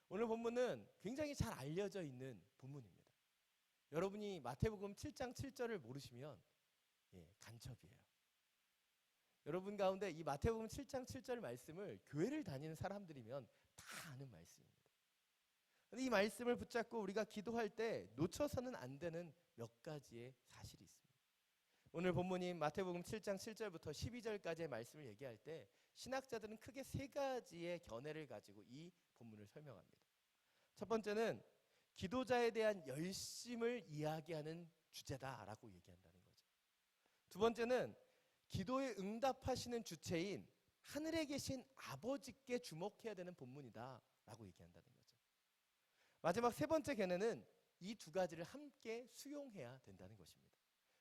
오늘 본문은 굉장히 잘 알려져 있는 본문입니다. 여러분이 마태복음 7장 7절을 모르시면 간첩이에요. 여러분 가운데 이 마태복음 7장 7절 말씀을 교회를 다니는 사람들이면 다 아는 말씀입니다. 이 말씀을 붙잡고 우리가 기도할 때 놓쳐서는 안 되는 몇 가지의 사실이 있습니다. 오늘 본문인 마태복음 7장 7절부터 12절까지의 말씀을 얘기할 때 신학자들은 크게 세 가지의 견해를 가지고 이 본문을 설명합니다. 첫 번째는 기도자에 대한 열심을 이야기하는 주제다라고 얘기한다는 거죠. 두 번째는 기도에 응답하시는 주체인 하늘에 계신 아버지께 주목해야 되는 본문이다라고 얘기한다는 거죠. 마지막 세 번째 견해는 이 두 가지를 함께 수용해야 된다는 것입니다.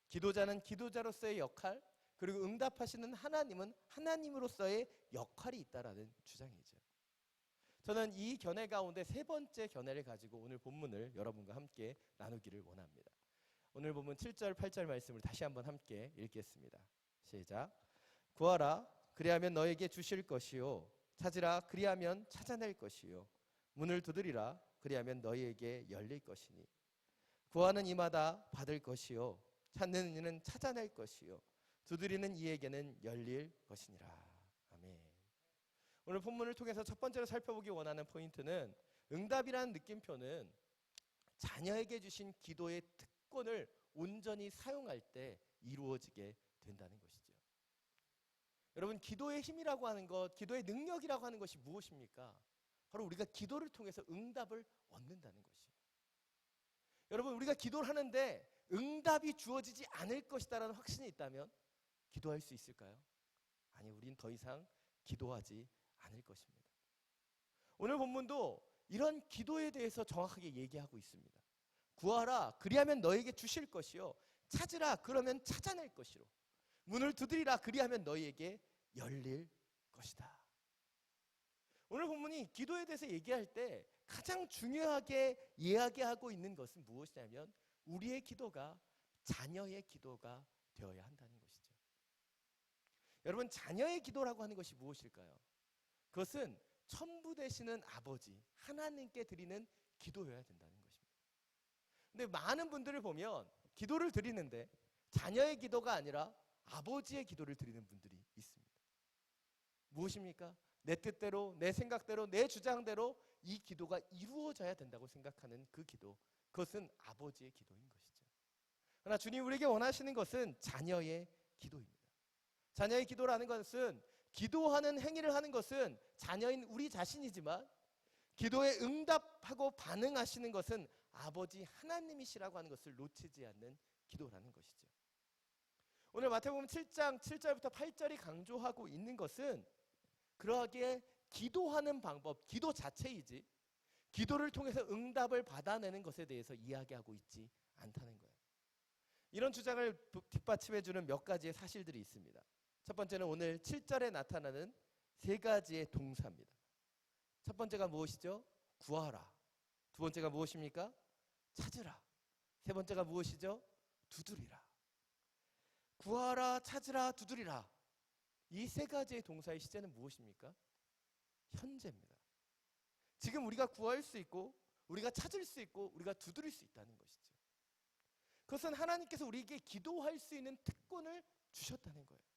기도자는 기도자로서의 역할, 그리고 응답하시는 하나님은 하나님으로서의 역할이 있다라는 주장이죠. 저는 이 견해 가운데 세 번째 견해를 가지고 오늘 본문을 여러분과 함께 나누기를 원합니다. 오늘 본문 7절 8절 말씀을 다시 한번 함께 읽겠습니다. 시작. 구하라 그리하면 너에게 주실 것이요 찾으라 그리하면 찾아낼 것이요 문을 두드리라 그리하면 너희에게 열릴 것이니 구하는 이마다 받을 것이요 찾는 이는 찾아낼 것이요 두드리는 이에게는 열릴 것이니라. 아멘. 오늘 본문을 통해서 첫 번째로 살펴보기 원하는 포인트는 응답이라는 느낌표는 자녀에게 주신 기도의 특권을 온전히 사용할 때 이루어지게 된다는 것이죠. 여러분, 기도의 힘이라고 하는 것, 기도의 능력이라고 하는 것이 무엇입니까? 바로 우리가 기도를 통해서 응답을 얻는다는 것이에요. 여러분, 우리가 기도를 하는데 응답이 주어지지 않을 것이다라는 확신이 있다면 기도할 수 있을까요? 아니, 우린 더 이상 기도하지 않을 것입니다. 오늘 본문도 이런 기도에 대해서 정확하게 얘기하고 있습니다. 구하라 그리하면 너에게 주실 것이요 찾으라 그러면 찾아낼 것이로 문을 두드리라 그리하면 너희에게 열릴 것이다. 오늘 본문이 기도에 대해서 얘기할 때 가장 중요하게 이야기하고 있는 것은 무엇이냐면 우리의 기도가 자녀의 기도가 되어야 한다는 것이죠. 여러분, 자녀의 기도라고 하는 것이 무엇일까요? 그것은 천부 되시는 아버지 하나님께 드리는 기도여야 된다는 것입니다. 근데 많은 분들을 보면 기도를 드리는데 자녀의 기도가 아니라 아버지의 기도를 드리는 분들이 있습니다. 무엇입니까? 내 뜻대로, 내 생각대로, 내 주장대로 이 기도가 이루어져야 된다고 생각하는 그 기도, 그것은 아버지의 기도인 것이죠. 그러나 주님 우리에게 원하시는 것은 자녀의 기도입니다. 자녀의 기도라는 것은 기도하는 행위를 하는 것은 자녀인 우리 자신이지만 기도에 응답하고 반응하시는 것은 아버지 하나님이시라고 하는 것을 놓치지 않는 기도라는 것이죠. 오늘 마태복음 7장 7절부터 8절이 강조하고 있는 것은 그러하기에 기도하는 방법, 기도 자체이지 기도를 통해서 응답을 받아내는 것에 대해서 이야기하고 있지 않다는 거예요. 이런 주장을 뒷받침해 주는 몇 가지의 사실들이 있습니다. 첫 번째는 오늘 7절에 나타나는 세 가지의 동사입니다. 첫 번째가 무엇이죠? 구하라. 두 번째가 무엇입니까? 찾으라. 세 번째가 무엇이죠? 두드리라. 구하라, 찾으라, 두드리라. 이 세 가지의 동사의 시제는 무엇입니까? 현재입니다. 지금 우리가 구할 수 있고 우리가 찾을 수 있고 우리가 두드릴 수 있다는 것이죠. 그것은 하나님께서 우리에게 기도할 수 있는 특권을 주셨다는 거예요.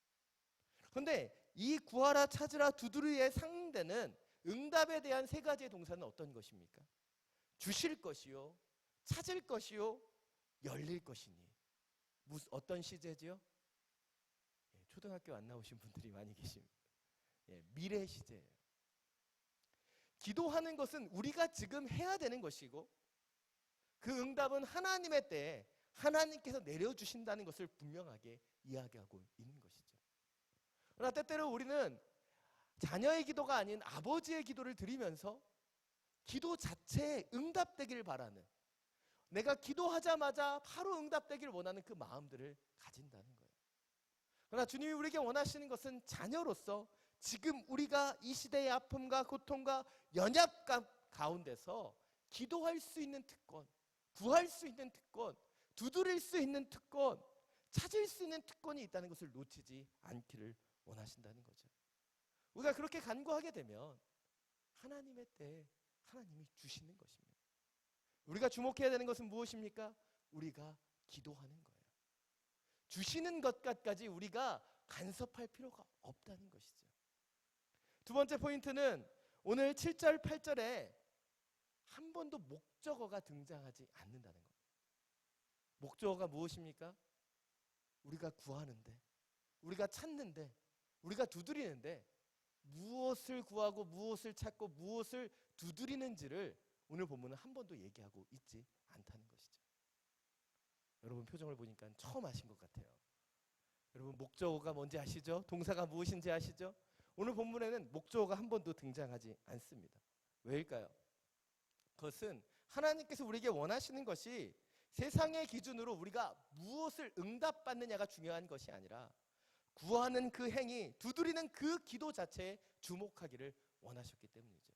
그런데 이 구하라, 찾으라, 두드리의 상대는 응답에 대한 세 가지의 동사는 어떤 것입니까? 주실 것이요, 찾을 것이요, 열릴 것이니. 어떤 시제지요? 초등학교 안 나오신 분들이 많이 계십니다. 미래 시제예요. 기도하는 것은 우리가 지금 해야 되는 것이고 그 응답은 하나님의 때에 하나님께서 내려주신다는 것을 분명하게 이야기하고 있는 것이죠. 그러나 때때로 우리는 자녀의 기도가 아닌 아버지의 기도를 드리면서 기도 자체에 응답되기를 바라는, 내가 기도하자마자 바로 응답되기를 원하는 그 마음들을 가진다는 거예요. 그러나 주님이 우리에게 원하시는 것은 자녀로서 지금 우리가 이 시대의 아픔과 고통과 연약감 가운데서 기도할 수 있는 특권, 구할 수 있는 특권, 두드릴 수 있는 특권, 찾을 수 있는 특권이 있다는 것을 놓치지 않기를 원하신다는 거죠. 우리가 그렇게 간구하게 되면 하나님의 때에 하나님이 주시는 것입니다. 우리가 주목해야 되는 것은 무엇입니까? 우리가 기도하는 거예요. 주시는 것까지 우리가 간섭할 필요가 없다는 것이죠. 두 번째 포인트는 오늘 7절 8절에 한 번도 목적어가 등장하지 않는다는 겁니다. 목적어가 무엇입니까? 우리가 구하는데, 우리가 찾는데, 우리가 두드리는데 무엇을 구하고 무엇을 찾고 무엇을 두드리는지를 오늘 본문은 한 번도 얘기하고 있지 않다는 것이죠. 여러분 표정을 보니까 처음 아신 것 같아요. 여러분 목적어가 뭔지 아시죠? 동사가 무엇인지 아시죠? 오늘 본문에는 목적어가 한 번도 등장하지 않습니다. 왜일까요? 그것은 하나님께서 우리에게 원하시는 것이 세상의 기준으로 우리가 무엇을 응답받느냐가 중요한 것이 아니라 구하는 그 행위, 두드리는 그 기도 자체에 주목하기를 원하셨기 때문이죠.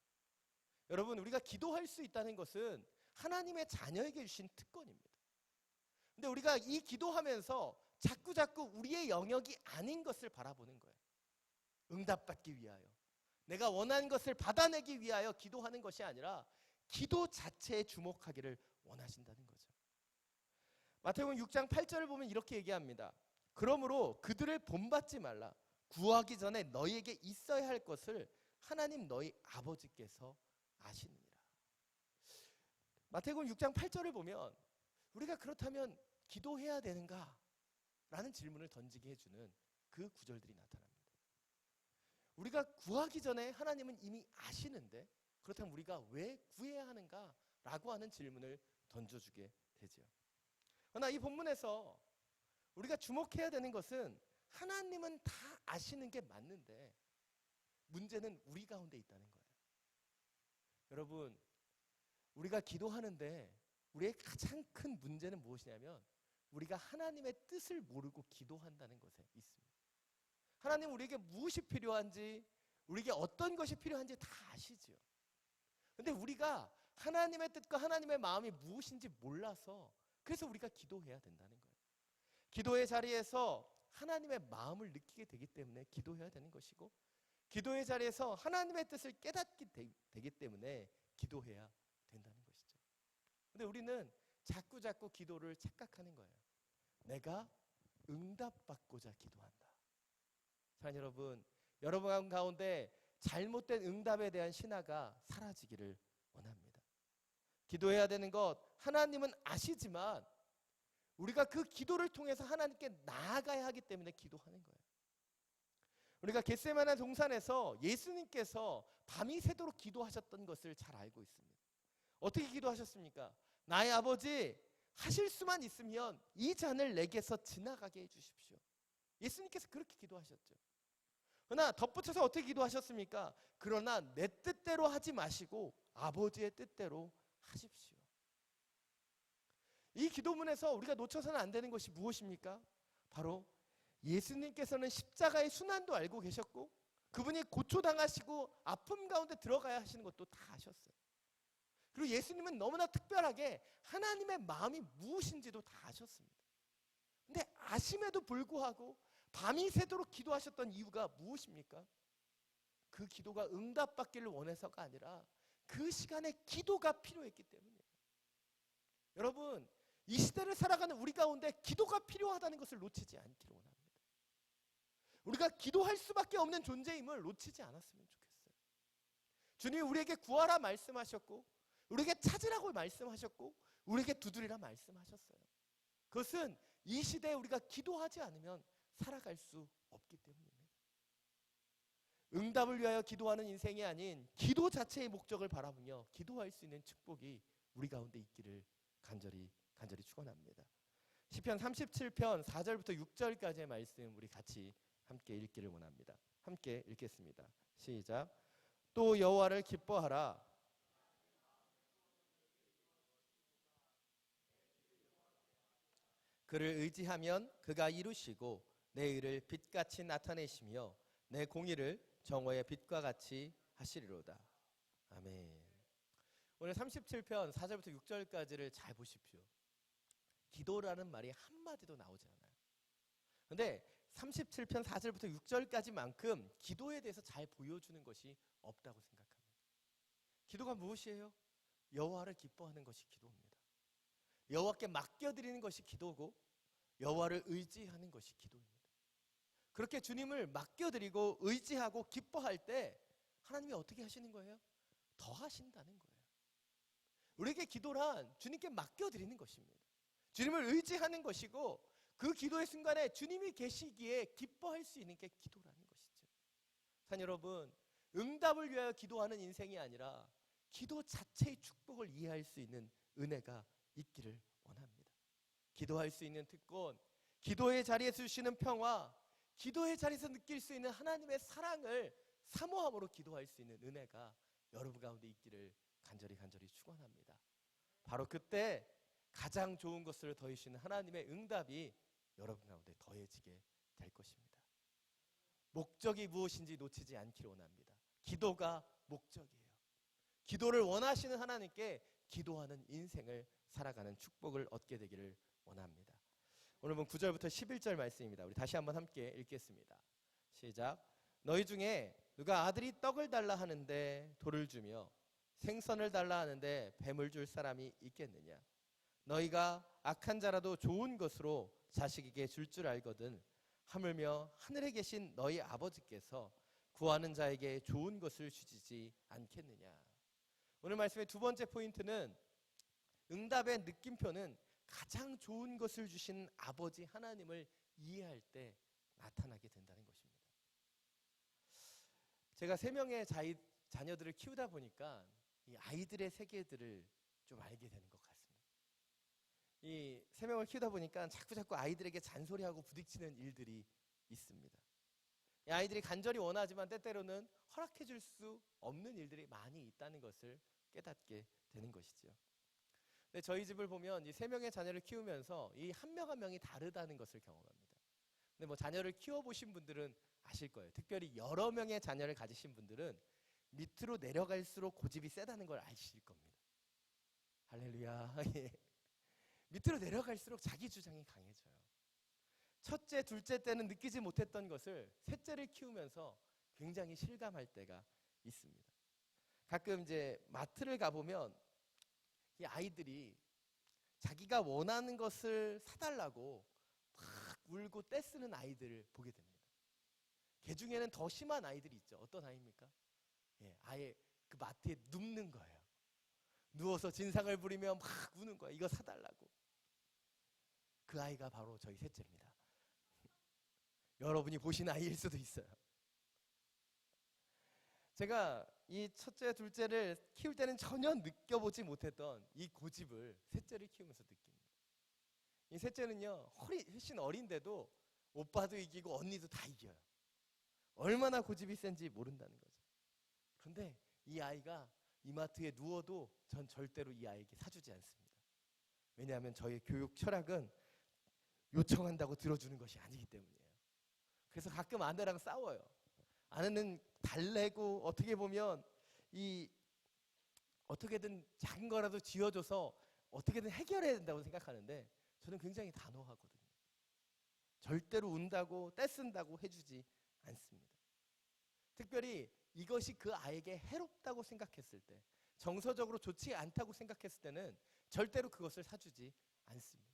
여러분, 우리가 기도할 수 있다는 것은 하나님의 자녀에게 주신 특권입니다. 근데 우리가 이 기도하면서 자꾸 우리의 영역이 아닌 것을 바라보는 거예요. 응답받기 위하여, 내가 원하는 것을 받아내기 위하여 기도하는 것이 아니라 기도 자체에 주목하기를 원하신다는 거죠. 마태복음 6장 8절을 보면 이렇게 얘기합니다. 그러므로 그들을 본받지 말라. 구하기 전에 너희에게 있어야 할 것을 하나님 너희 아버지께서 아시느니라. 마태복음 6장 8절을 보면 우리가 그렇다면 기도해야 되는가? 라는 질문을 던지게 해주는 그 구절들이 나타납니다. 우리가 구하기 전에 하나님은 이미 아시는데 그렇다면 우리가 왜 구해야 하는가? 라고 하는 질문을 던져주게 되죠. 그러나 이 본문에서 우리가 주목해야 되는 것은 하나님은 다 아시는 게 맞는데 문제는 우리 가운데 있다는 거예요. 여러분, 우리가 기도하는데 우리의 가장 큰 문제는 무엇이냐면 우리가 하나님의 뜻을 모르고 기도한다는 것에 있습니다. 하나님 우리에게 무엇이 필요한지, 우리에게 어떤 것이 필요한지 다 아시죠. 근데 우리가 하나님의 뜻과 하나님의 마음이 무엇인지 몰라서 그래서 우리가 기도해야 된다는 거예요. 기도의 자리에서 하나님의 마음을 느끼게 되기 때문에 기도해야 되는 것이고, 기도의 자리에서 하나님의 뜻을 깨닫게 되기 때문에 기도해야 된다는 것이죠. 근데 우리는 자꾸 기도를 착각하는 거예요. 내가 응답받고자 기도한다. 자, 여러분 가운데 잘못된 응답에 대한 신화가 사라지기를 원합니다. 기도해야 되는 것 하나님은 아시지만 우리가 그 기도를 통해서 하나님께 나아가야 하기 때문에 기도하는 거예요. 우리가 겟세마네 동산에서 예수님께서 밤이 새도록 기도하셨던 것을 잘 알고 있습니다. 어떻게 기도하셨습니까? 나의 아버지, 하실 수만 있으면 이 잔을 내게서 지나가게 해주십시오. 예수님께서 그렇게 기도하셨죠. 그러나 덧붙여서 어떻게 기도하셨습니까? 그러나 내 뜻대로 하지 마시고 아버지의 뜻대로 하십시오. 이 기도문에서 우리가 놓쳐서는 안 되는 것이 무엇입니까? 바로 예수님께서는 십자가의 순환도 알고 계셨고 그분이 고초당하시고 아픔 가운데 들어가야 하시는 것도 다 아셨어요. 그리고 예수님은 너무나 특별하게 하나님의 마음이 무엇인지도 다 아셨습니다. 근데 아심에도 불구하고 밤이 새도록 기도하셨던 이유가 무엇입니까? 그 기도가 응답받기를 원해서가 아니라 그 시간에 기도가 필요했기 때문이에요. 여러분, 이 시대를 살아가는 우리 가운데 기도가 필요하다는 것을 놓치지 않기를 원합니다. 우리가 기도할 수밖에 없는 존재임을 놓치지 않았으면 좋겠어요. 주님이 우리에게 구하라 말씀하셨고 우리에게 찾으라고 말씀하셨고 우리에게 두드리라 말씀하셨어요. 그것은 이 시대에 우리가 기도하지 않으면 살아갈 수 없기 때문입니다. 응답을 위하여 기도하는 인생이 아닌 기도 자체의 목적을 바라보며 기도할 수 있는 축복이 우리 가운데 있기를 간절히 축원합니다. 시편 37편 4절부터 6절까지의 말씀 우리 같이 함께 읽기를 원합니다. 함께 읽겠습니다. 시작. 또 여호와를 기뻐하라. 그를 의지하면 그가 이루시고 내 의를 빛같이 나타내시며 내 공의를 정오의 빛과 같이 하시리로다. 아멘. 오늘 37편 4절부터 6절까지를 잘 보십시오. 기도라는 말이 한마디도 나오지 않아요. 그런데 37편 4절부터 6절까지만큼 기도에 대해서 잘 보여주는 것이 없다고 생각합니다. 기도가 무엇이에요? 여호와를 기뻐하는 것이 기도입니다. 여호와께 맡겨드리는 것이 기도고 여호와를 의지하는 것이 기도입니다. 그렇게 주님을 맡겨드리고 의지하고 기뻐할 때 하나님이 어떻게 하시는 거예요? 더 하신다는 거예요. 우리에게 기도란 주님께 맡겨드리는 것입니다. 주님을 의지하는 것이고 그 기도의 순간에 주님이 계시기에 기뻐할 수 있는 게 기도라는 것이죠. 산 여러분, 응답을 위하여 기도하는 인생이 아니라 기도 자체의 축복을 이해할 수 있는 은혜가 있기를 원합니다. 기도할 수 있는 특권, 기도의 자리에서 주시는 평화, 기도의 자리에서 느낄 수 있는 하나님의 사랑을 사모함으로 기도할 수 있는 은혜가 여러분 가운데 있기를 간절히 축원합니다. 바로 그때 가장 좋은 것을 더해주시는 하나님의 응답이 여러분 가운데 더해지게 될 것입니다. 목적이 무엇인지 놓치지 않기를 원합니다. 기도가 목적이에요. 기도를 원하시는 하나님께 기도하는 인생을 살아가는 축복을 얻게 되기를 원합니다. 오늘 본 9절부터 11절 말씀입니다. 우리 다시 한번 함께 읽겠습니다. 시작. 너희 중에 누가 아들이 떡을 달라 하는데 돌을 주며 생선을 달라 하는데 뱀을 줄 사람이 있겠느냐? 너희가 악한 자라도 좋은 것으로 자식에게 줄 줄 알거든 하물며 하늘에 계신 너희 아버지께서 구하는 자에게 좋은 것을 주시지 않겠느냐? 오늘 말씀의 두 번째 포인트는 응답의 느낌표는 가장 좋은 것을 주신 아버지 하나님을 이해할 때 나타나게 된다는 것입니다. 제가 3명의 자녀들을 키우다 보니까 이 아이들의 세계들을 좀 알게 되는 것 같습니다. 이 3명을 키우다 보니까 자꾸 아이들에게 잔소리하고 부딪히는 일들이 있습니다. 이 아이들이 간절히 원하지만 때때로는 허락해 줄 수 없는 일들이 많이 있다는 것을 깨닫게 되는 것이죠. 근데 저희 집을 보면 이 3명의 자녀를 키우면서 이 한 명 한 명이 다르다는 것을 경험합니다. 근데 뭐 자녀를 키워보신 분들은 아실 거예요. 특별히 여러 명의 자녀를 가지신 분들은 밑으로 내려갈수록 고집이 세다는 걸 아실 겁니다. 할렐루야. 예. 밑으로 내려갈수록 자기 주장이 강해져요. 첫째, 둘째 때는 느끼지 못했던 것을 셋째를 키우면서 굉장히 실감할 때가 있습니다. 가끔 이제 마트를 가보면 이 아이들이 자기가 원하는 것을 사달라고 막 울고 떼쓰는 아이들을 보게 됩니다. 그 중에는 더 심한 아이들이 있죠. 어떤 아이입니까? 예, 아예 그 마트에 눕는 거예요. 누워서 진상을 부리며 막 우는 거예요. 이거 사달라고. 그 아이가 바로 저희 셋째입니다. 여러분이 보신 아이일 수도 있어요. 제가 이 첫째, 둘째를 키울 때는 전혀 느껴보지 못했던 이 고집을 셋째를 키우면서 느낍니다. 이 셋째는요, 훨씬 어린데도 오빠도 이기고 언니도 다 이겨요. 얼마나 고집이 센지 모른다는 거죠. 그런데 이 아이가 이마트에 누워도 전 절대로 이 아이에게 사주지 않습니다. 왜냐하면 저의 교육 철학은 요청한다고 들어주는 것이 아니기 때문이에요. 그래서 가끔 아내랑 싸워요. 아내는 달래고 어떻게 보면 어떻게든 작은 거라도 쥐어줘서 어떻게든 해결해야 된다고 생각하는데 저는 굉장히 단호하거든요. 절대로 운다고 떼쓴다고 해주지 않습니다. 특별히 이것이 그 아이에게 해롭다고 생각했을 때, 정서적으로 좋지 않다고 생각했을 때는 절대로 그것을 사주지 않습니다.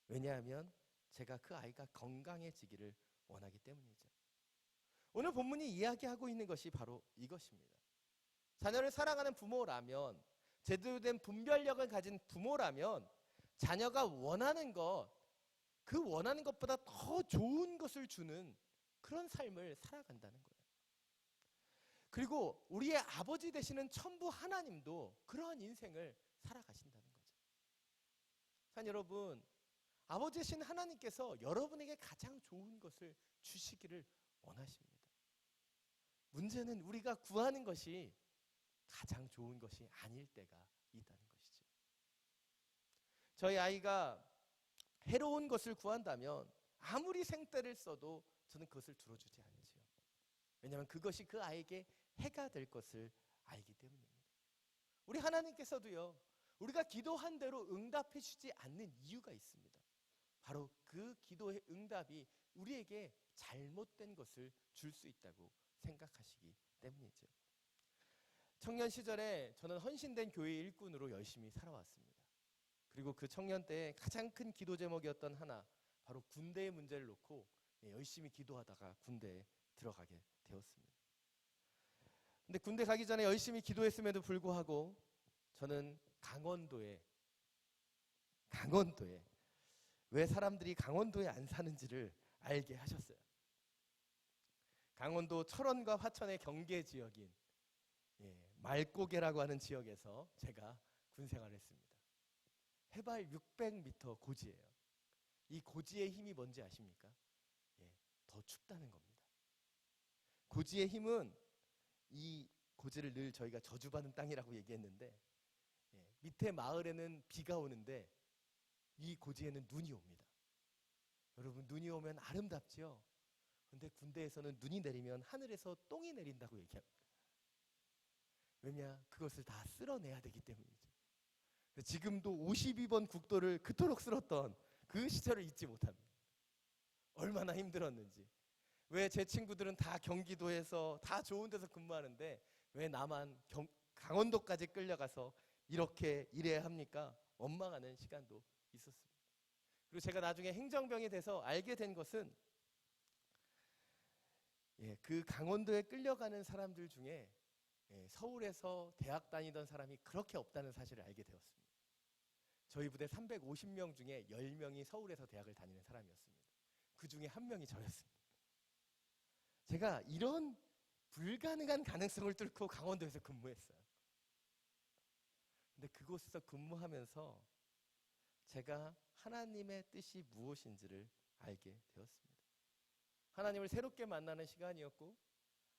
왜냐하면 제가 그 아이가 건강해지기를 원하기 때문이죠. 오늘 본문이 이야기하고 있는 것이 바로 이것입니다. 자녀를 사랑하는 부모라면, 제대로 된 분별력을 가진 부모라면 자녀가 원하는 것, 그 원하는 것보다 더 좋은 것을 주는 그런 삶을 살아간다는 거예요. 그리고 우리의 아버지 되시는 천부 하나님도 그러한 인생을 살아가신다는 거죠. 자, 여러분, 아버지 되신 하나님께서 여러분에게 가장 좋은 것을 주시기를 원하십니다. 문제는 우리가 구하는 것이 가장 좋은 것이 아닐 때가 있다는 것이죠. 저희 아이가 해로운 것을 구한다면 아무리 생떼를 써도 저는 그것을 들어주지 않지요. 왜냐하면 그것이 그 아이에게 해가 될 것을 알기 때문입니다. 우리 하나님께서도요, 우리가 기도한 대로 응답해 주지 않는 이유가 있습니다. 바로 그 기도의 응답이 우리에게 잘못된 것을 줄 수 있다고 생각하시기 때문이죠. 청년 시절에 저는 헌신된 교회 일꾼으로 열심히 살아왔습니다. 그리고 그 청년 때의 가장 큰 기도 제목이었던 하나, 바로 군대의 문제를 놓고 열심히 기도하다가 군대에 들어가게 되었습니다. 근데 군대 가기 전에 열심히 기도했음에도 불구하고 저는 강원도에 왜 사람들이 강원도에 안 사는지를 알게 하셨어요. 강원도 철원과 화천의 경계 지역인 말고개라고 하는 지역에서 제가 군 생활을 했습니다. 해발 600m 고지예요. 이 고지의 힘이 뭔지 아십니까? 더 춥다는 겁니다. 고지의 힘은, 이 고지를 늘 저희가 저주받은 땅이라고 얘기했는데, 밑에 마을에는 비가 오는데 이 고지에는 눈이 옵니다. 여러분, 눈이 오면 아름답죠? 근데 군대에서는 눈이 내리면 하늘에서 똥이 내린다고 얘기합니다. 왜냐? 그것을 다 쓸어내야 되기 때문이죠. 지금도 52번 국도를 그토록 쓸었던 그 시절을 잊지 못합니다. 얼마나 힘들었는지. 왜 제 친구들은 다 경기도에서 다 좋은 데서 근무하는데 왜 나만 강원도까지 끌려가서 이렇게 일해야 합니까? 원망하는 시간도 있었습니다. 그리고 제가 나중에 행정병이 돼서 알게 된 것은 그 강원도에 끌려가는 사람들 중에 서울에서 대학 다니던 사람이 그렇게 없다는 사실을 알게 되었습니다. 저희 부대 350명 중에 10명이 서울에서 대학을 다니는 사람이었습니다. 그 중에 한 명이 저였습니다. 제가 이런 불가능한 가능성을 뚫고 강원도에서 근무했어요. 근데 그곳에서 근무하면서 제가 하나님의 뜻이 무엇인지를 알게 되었습니다. 하나님을 새롭게 만나는 시간이었고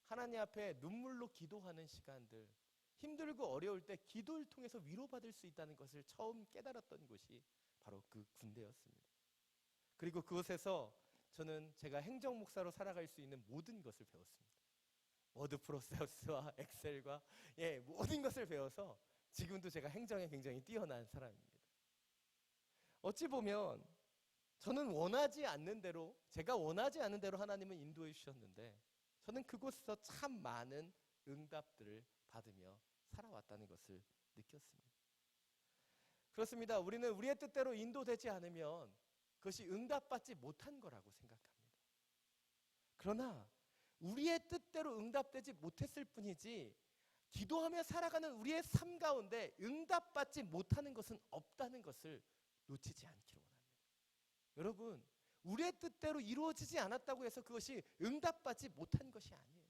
하나님 앞에 눈물로 기도하는 시간들, 힘들고 어려울 때 기도를 통해서 위로받을 수 있다는 것을 처음 깨달았던 곳이 바로 그 군대였습니다. 그리고 그곳에서 저는 제가 행정 목사로 살아갈 수 있는 모든 것을 배웠습니다. 워드 프로세스와 엑셀과 모든 것을 배워서 지금도 제가 행정에 굉장히 뛰어난 사람입니다. 어찌 보면 저는 원하지 않는 대로, 제가 원하지 않는 대로 하나님은 인도해 주셨는데 저는 그곳에서 참 많은 응답들을 받으며 살아왔다는 것을 느꼈습니다. 그렇습니다. 우리는 우리의 뜻대로 인도되지 않으면 그것이 응답받지 못한 거라고 생각합니다. 그러나 우리의 뜻대로 응답되지 못했을 뿐이지 기도하며 살아가는 우리의 삶 가운데 응답받지 못하는 것은 없다는 것을 놓치지 않기를 원합니다. 여러분, 우리의 뜻대로 이루어지지 않았다고 해서 그것이 응답받지 못한 것이 아니에요.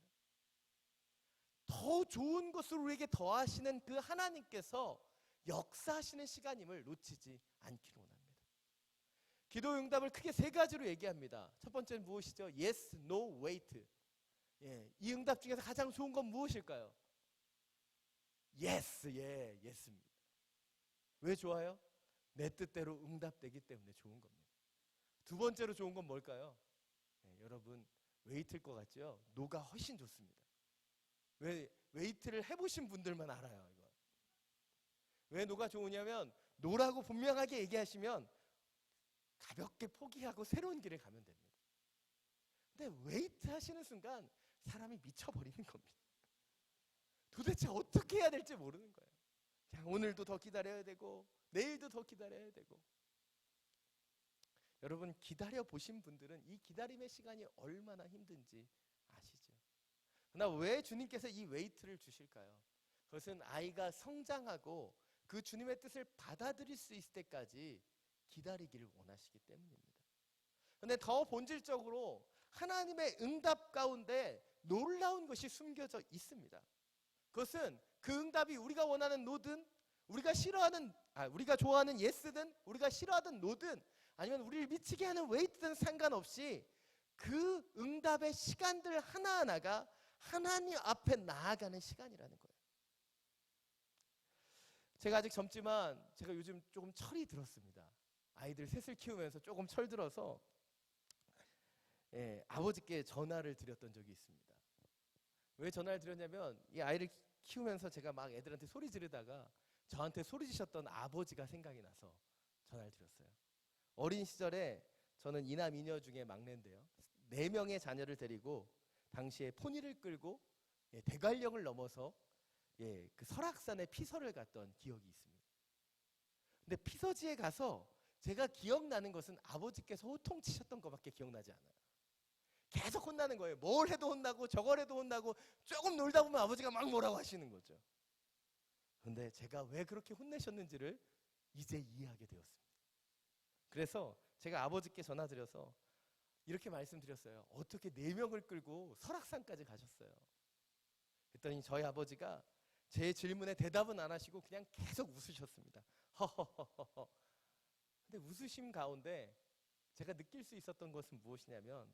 더 좋은 것을 우리에게 더하시는 그 하나님께서 역사하시는 시간임을 놓치지 않기를 원합니다. 기도 응답을 크게 세 가지로 얘기합니다. 첫 번째는 무엇이죠? Yes, no, wait. 이 응답 중에서 가장 좋은 건 무엇일까요? Yes, Yes입니다. 왜 좋아요? 내 뜻대로 응답되기 때문에 좋은 겁니다. 두 번째로 좋은 건 뭘까요? 여러분, 웨이트일 것 같죠? 노가 훨씬 좋습니다. 왜 웨이트를 해보신 분들만 알아요. 이거. 왜 노가 좋으냐면 노라고 분명하게 얘기하시면 가볍게 포기하고 새로운 길을 가면 됩니다. 근데 웨이트 하시는 순간 사람이 미쳐버리는 겁니다. 도대체 어떻게 해야 될지 모르는 거예요. 그냥 오늘도 더 기다려야 되고 내일도 더 기다려야 되고. 여러분, 기다려 보신 분들은 이 기다림의 시간이 얼마나 힘든지 아시죠? 그러나 왜 주님께서 이 웨이트를 주실까요? 그것은 아이가 성장하고 그 주님의 뜻을 받아들일 수 있을 때까지 기다리기를 원하시기 때문입니다. 그런데 더 본질적으로 하나님의 응답 가운데 놀라운 것이 숨겨져 있습니다. 그것은 그 응답이 우리가 원하는 노든 우리가 좋아하는 예스든 우리가 싫어하는 노든 아니면 우리를 미치게 하는 웨이트든 상관없이 그 응답의 시간들 하나하나가 하나님 앞에 나아가는 시간이라는 거예요. 제가 아직 젊지만 제가 요즘 조금 철이 들었습니다. 아이들 셋을 키우면서 조금 철들어서 아버지께 전화를 드렸던 적이 있습니다. 왜 전화를 드렸냐면 이 아이를 키우면서 제가 막 애들한테 소리 지르다가 저한테 소리 지셨던 아버지가 생각이 나서 전화를 드렸어요. 어린 시절에 저는 이남 이녀 중에 막내인데요. 4명의 자녀를 데리고 당시에 포니를 끌고 대관령을 넘어서 그 설악산에 피서를 갔던 기억이 있습니다. 근데 피서지에 가서 제가 기억나는 것은 아버지께서 호통치셨던 것밖에 기억나지 않아요. 계속 혼나는 거예요. 뭘 해도 혼나고 저걸 해도 혼나고 조금 놀다 보면 아버지가 막 뭐라고 하시는 거죠. 그런데 제가 왜 그렇게 혼내셨는지를 이제 이해하게 되었습니다. 그래서 제가 아버지께 전화드려서 이렇게 말씀드렸어요. 어떻게 4명을 끌고 설악산까지 가셨어요? 그랬더니 저희 아버지가 제 질문에 대답은 안 하시고 그냥 계속 웃으셨습니다. 허허허허. 근데 웃으심 가운데 제가 느낄 수 있었던 것은 무엇이냐면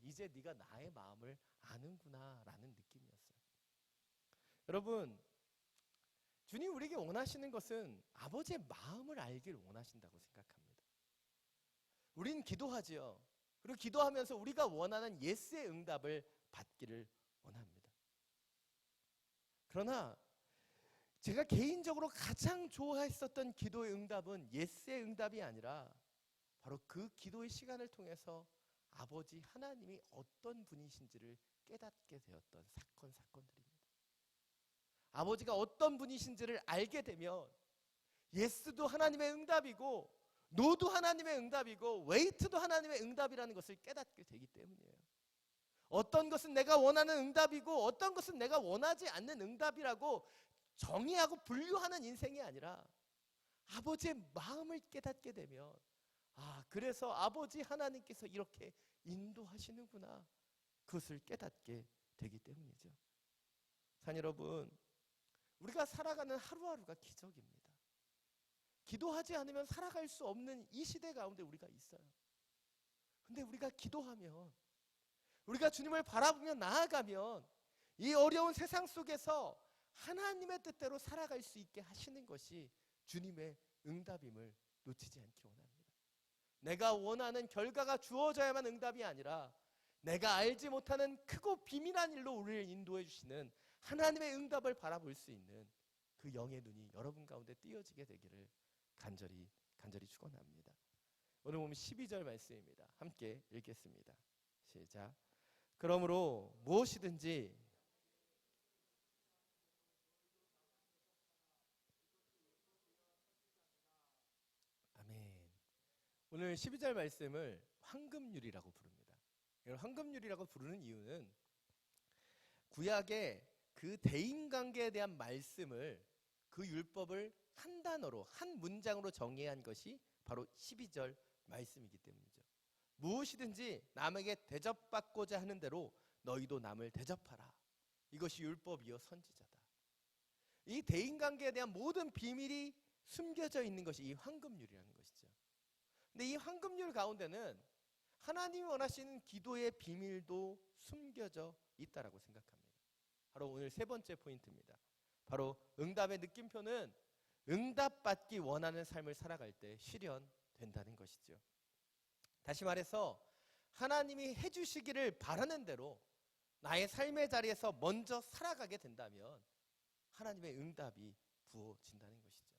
이제 네가 나의 마음을 아는구나 라는 느낌이었어요. 여러분, 주님 우리에게 원하시는 것은 아버지의 마음을 알길 원하신다고 생각합니다. 우린 기도하지요. 그리고 기도하면서 우리가 원하는 예스의 응답을 받기를 원합니다. 그러나 제가 개인적으로 가장 좋아했었던 기도의 응답은 예스의 응답이 아니라 바로 그 기도의 시간을 통해서 아버지 하나님이 어떤 분이신지를 깨닫게 되었던 사건들입니다. 아버지가 어떤 분이신지를 알게 되면 예스도 하나님의 응답이고 노도 하나님의 응답이고 웨이트도 하나님의 응답이라는 것을 깨닫게 되기 때문이에요. 어떤 것은 내가 원하는 응답이고 어떤 것은 내가 원하지 않는 응답이라고 정의하고 분류하는 인생이 아니라 아버지의 마음을 깨닫게 되면 그래서 아버지 하나님께서 이렇게 인도하시는구나, 그것을 깨닫게 되기 때문이죠. 산 여러분, 우리가 살아가는 하루하루가 기적입니다. 기도하지 않으면 살아갈 수 없는 이 시대 가운데 우리가 있어요. 근데 우리가 기도하면, 우리가 주님을 바라보며 나아가면 이 어려운 세상 속에서 하나님의 뜻대로 살아갈 수 있게 하시는 것이 주님의 응답임을 놓치지 않기 원합니다. 내가 원하는 결과가 주어져야만 응답이 아니라 내가 알지 못하는 크고 비밀한 일로 우리를 인도해 주시는 하나님의 응답을 바라볼 수 있는 그 영의 눈이 여러분 가운데 띄어지게 되기를 간절히 축원합니다. 오늘 보면 12절 말씀입니다. 함께 읽겠습니다. 시작. 그러므로 무엇이든지 아멘. 오늘 12절 말씀을 황금률이라고 부릅니다. 황금률이라고 부르는 이유는 구약의 그 대인관계에 대한 말씀을, 그 율법을 한 단어로, 한 문장으로 정의한 것이 바로 12절 말씀이기 때문이죠. 무엇이든지 남에게 대접받고자 하는 대로 너희도 남을 대접하라. 이것이 율법이요 선지자다. 이 대인관계에 대한 모든 비밀이 숨겨져 있는 것이 이 황금률이라는 것이죠. 근데 이 황금률 가운데는 하나님이 원하시는 기도의 비밀도 숨겨져 있다라고 생각합니다. 바로 오늘 세 번째 포인트입니다. 바로 응답의 느낌표는 응답받기 원하는 삶을 살아갈 때 실현된다는 것이죠. 다시 말해서 하나님이 해주시기를 바라는 대로 나의 삶의 자리에서 먼저 살아가게 된다면 하나님의 응답이 부어진다는 것이죠.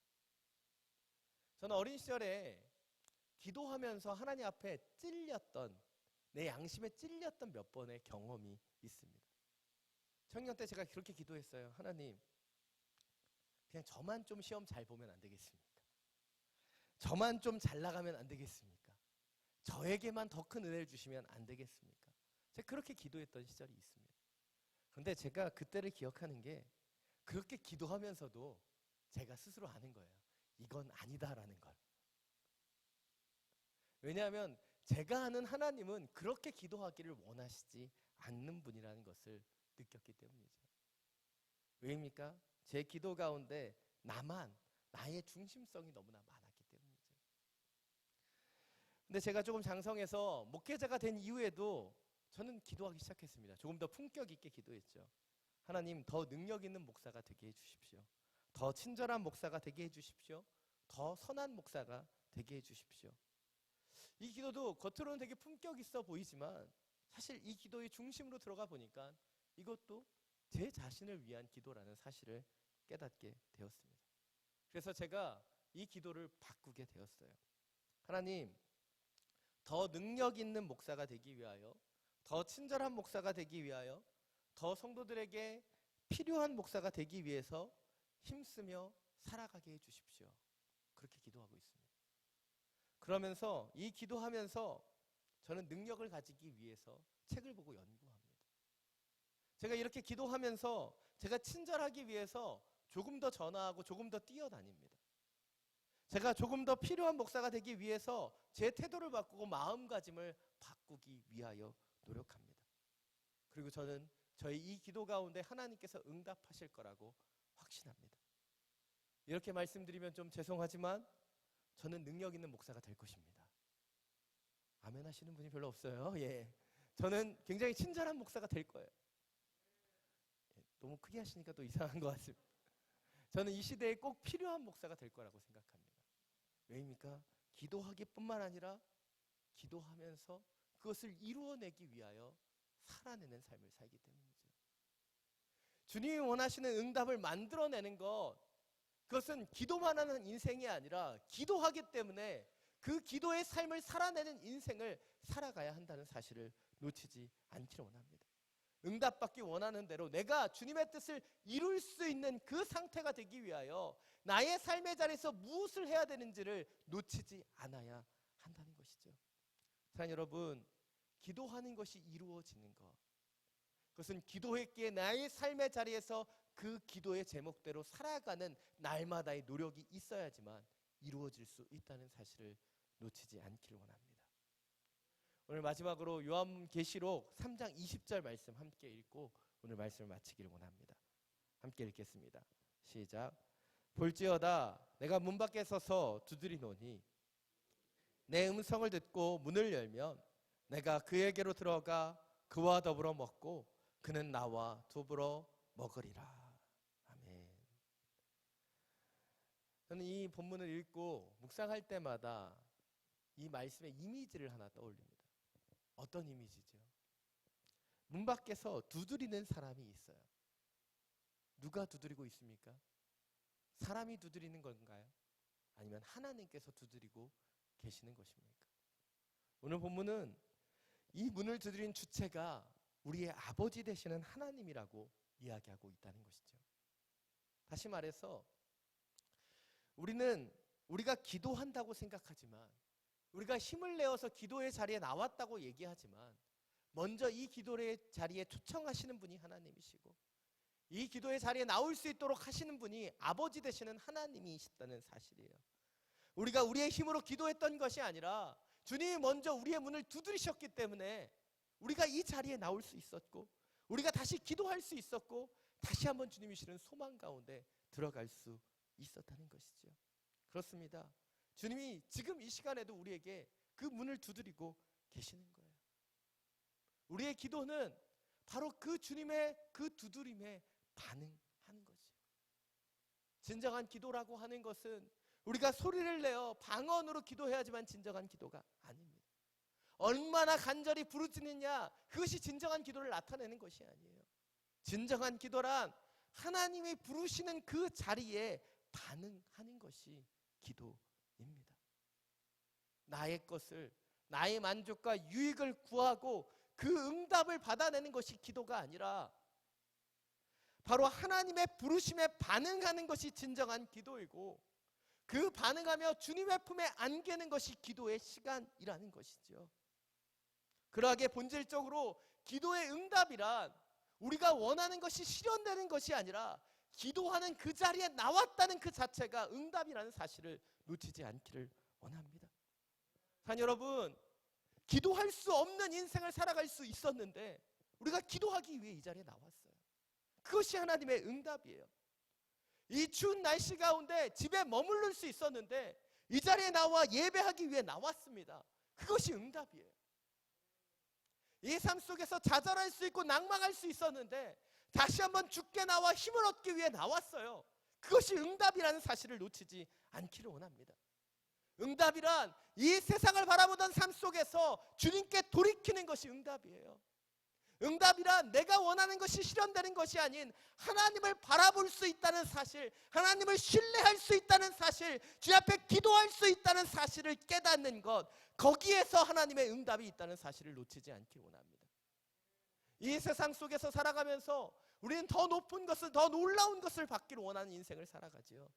저는 어린 시절에 기도하면서 하나님 앞에 찔렸던, 내 양심에 찔렸던 몇 번의 경험이 있습니다. 청년 때 제가 그렇게 기도했어요. 하나님, 그냥 저만 좀 시험 잘 보면 안 되겠습니까? 저만 좀 잘 나가면 안 되겠습니까? 저에게만 더 큰 은혜를 주시면 안 되겠습니까? 제가 그렇게 기도했던 시절이 있습니다. 그런데 제가 그때를 기억하는 게, 그렇게 기도하면서도 제가 스스로 아는 거예요. 이건 아니다라는 걸. 왜냐하면 제가 아는 하나님은 그렇게 기도하기를 원하시지 않는 분이라는 것을 느꼈기 때문이죠. 왜입니까? 제 기도 가운데 나의 중심성이 너무나 많았기 때문이죠. 근데 제가 조금 장성해서 목회자가 된 이후에도 저는 기도하기 시작했습니다. 조금 더 품격 있게 기도했죠. 하나님, 더 능력 있는 목사가 되게 해주십시오. 더 친절한 목사가 되게 해주십시오. 더 선한 목사가 되게 해주십시오. 이 기도도 겉으로는 되게 품격 있어 보이지만 사실 이 기도의 중심으로 들어가 보니까 이것도 제 자신을 위한 기도라는 사실을 깨닫게 되었습니다. 그래서 제가 이 기도를 바꾸게 되었어요. 하나님, 더 능력 있는 목사가 되기 위하여, 더 친절한 목사가 되기 위하여, 더 성도들에게 필요한 목사가 되기 위해서 힘쓰며 살아가게 해주십시오. 그렇게 기도하고 있습니다. 그러면서 이 기도하면서 저는 능력을 가지기 위해서 책을 보고 연구합니다. 제가 이렇게 기도하면서 제가 친절하기 위해서 조금 더 전화하고 조금 더 뛰어다닙니다. 제가 조금 더 필요한 목사가 되기 위해서 제 태도를 바꾸고 마음가짐을 바꾸기 위하여 노력합니다. 그리고 저는 저희 이 기도 가운데 하나님께서 응답하실 거라고 확신합니다. 이렇게 말씀드리면 좀 죄송하지만 저는 능력 있는 목사가 될 것입니다. 아멘 하시는 분이 별로 없어요. 예, 저는 굉장히 친절한 목사가 될 거예요. 너무 크게 하시니까 또 이상한 것 같습니다. 저는 이 시대에 꼭 필요한 목사가 될 거라고 생각합니다. 왜입니까? 기도하기뿐만 아니라 기도하면서 그것을 이루어내기 위하여 살아내는 삶을 살기 때문이죠. 주님이 원하시는 응답을 만들어내는 것, 그것은 기도만 하는 인생이 아니라 기도하기 때문에 그 기도의 삶을 살아내는 인생을 살아가야 한다는 사실을 놓치지 않기를 원합니다. 응답받기 원하는 대로 내가 주님의 뜻을 이룰 수 있는 그 상태가 되기 위하여 나의 삶의 자리에서 무엇을 해야 되는지를 놓치지 않아야 한다는 것이죠. 사랑하는 여러분, 기도하는 것이 이루어지는 것, 그것은 기도했기에 나의 삶의 자리에서 그 기도의 제목대로 살아가는 날마다의 노력이 있어야지만 이루어질 수 있다는 사실을 놓치지 않기를 원합니다. 오늘 마지막으로 요한계시록 3장 20절 말씀 함께 읽고 오늘 말씀을 마치기를 원합니다. 함께 읽겠습니다. 시작. 볼지어다 내가 문 밖에 서서 두드리노니 내 음성을 듣고 문을 열면 내가 그에게로 들어가 그와 더불어 먹고 그는 나와 더불어 먹으리라. 아멘. 저는 이 본문을 읽고 묵상할 때마다 이 말씀의 이미지를 하나 떠올립니다. 어떤 이미지죠? 문 밖에서 두드리는 사람이 있어요. 누가 두드리고 있습니까? 사람이 두드리는 건가요? 아니면 하나님께서 두드리고 계시는 것입니까? 오늘 본문은 이 문을 두드린 주체가 우리의 아버지 되시는 하나님이라고 이야기하고 있다는 것이죠. 다시 말해서 우리가 기도한다고 생각하지만, 우리가 힘을 내어서 기도의 자리에 나왔다고 얘기하지만, 먼저 이 기도의 자리에 초청하시는 분이 하나님이시고, 이 기도의 자리에 나올 수 있도록 하시는 분이 아버지 되시는 하나님이시다는 사실이에요. 우리가 우리의 힘으로 기도했던 것이 아니라 주님이 먼저 우리의 문을 두드리셨기 때문에 우리가 이 자리에 나올 수 있었고, 우리가 다시 기도할 수 있었고, 다시 한번 주님이 주시는 소망 가운데 들어갈 수 있었다는 것이죠. 그렇습니다. 주님이 지금 이 시간에도 우리에게 그 문을 두드리고 계시는 거예요. 우리의 기도는 바로 그 주님의 그 두드림에 반응하는 거죠. 진정한 기도라고 하는 것은 우리가 소리를 내어 방언으로 기도해야지만 진정한 기도가 아닙니다. 얼마나 간절히 부르짖느냐, 그것이 진정한 기도를 나타내는 것이 아니에요. 진정한 기도란 하나님이 부르시는 그 자리에 반응하는 것이 기도입니다. 나의 것을, 나의 만족과 유익을 구하고 그 응답을 받아내는 것이 기도가 아니라 바로 하나님의 부르심에 반응하는 것이 진정한 기도이고, 그 반응하며 주님의 품에 안기는 것이 기도의 시간이라는 것이죠. 그러하게 본질적으로 기도의 응답이란 우리가 원하는 것이 실현되는 것이 아니라 기도하는 그 자리에 나왔다는 그 자체가 응답이라는 사실을 놓치지 않기를 원합니다. 사랑하는 여러분, 기도할 수 없는 인생을 살아갈 수 있었는데 우리가 기도하기 위해 이 자리에 나왔어요. 그것이 하나님의 응답이에요. 이 추운 날씨 가운데 집에 머무를 수 있었는데 이 자리에 나와 예배하기 위해 나왔습니다. 그것이 응답이에요. 이 삶 속에서 좌절할 수 있고 낭망할 수 있었는데 다시 한번 주께 나와 힘을 얻기 위해 나왔어요. 그것이 응답이라는 사실을 놓치지 않기를 원합니다. 응답이란 이 세상을 바라보던 삶 속에서 주님께 돌이키는 것이 응답이에요. 응답이란 내가 원하는 것이 실현되는 것이 아닌 하나님을 바라볼 수 있다는 사실, 하나님을 신뢰할 수 있다는 사실, 주님 앞에 기도할 수 있다는 사실을 깨닫는 것, 거기에서 하나님의 응답이 있다는 사실을 놓치지 않기를 원합니다. 이 세상 속에서 살아가면서 우리는 더 높은 것을, 더 놀라운 것을 받기를 원하는 인생을 살아가지요.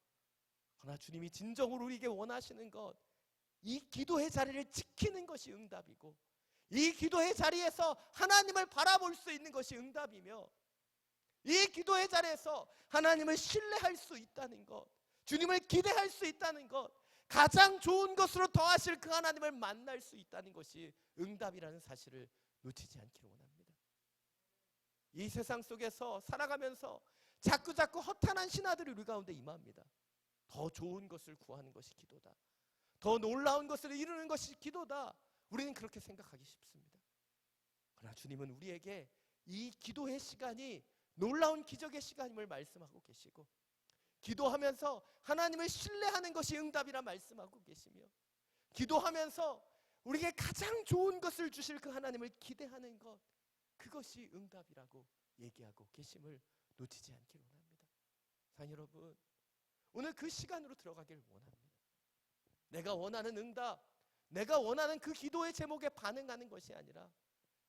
그러나 주님이 진정으로 우리에게 원하시는 것, 이 기도의 자리를 지키는 것이 응답이고, 이 기도의 자리에서 하나님을 바라볼 수 있는 것이 응답이며, 이 기도의 자리에서 하나님을 신뢰할 수 있다는 것, 주님을 기대할 수 있다는 것, 가장 좋은 것으로 더하실 그 하나님을 만날 수 있다는 것이 응답이라는 사실을 놓치지 않기를 원합니다. 이 세상 속에서 살아가면서 자꾸자꾸 허탄한 신화들이 우리 가운데 임합니다. 더 좋은 것을 구하는 것이 기도다, 더 놀라운 것을 이루는 것이 기도다, 우리는 그렇게 생각하기 쉽습니다. 그러나 주님은 우리에게 이 기도의 시간이 놀라운 기적의 시간임을 말씀하고 계시고, 기도하면서 하나님을 신뢰하는 것이 응답이라 말씀하고 계시며, 기도하면서 우리에게 가장 좋은 것을 주실 그 하나님을 기대하는 것, 그것이 응답이라고 얘기하고 계심을 놓치지 않길 원합니다. 사랑 여러분, 오늘 그 시간으로 들어가길 원합니다. 내가 원하는 응답, 내가 원하는 그 기도의 제목에 반응하는 것이 아니라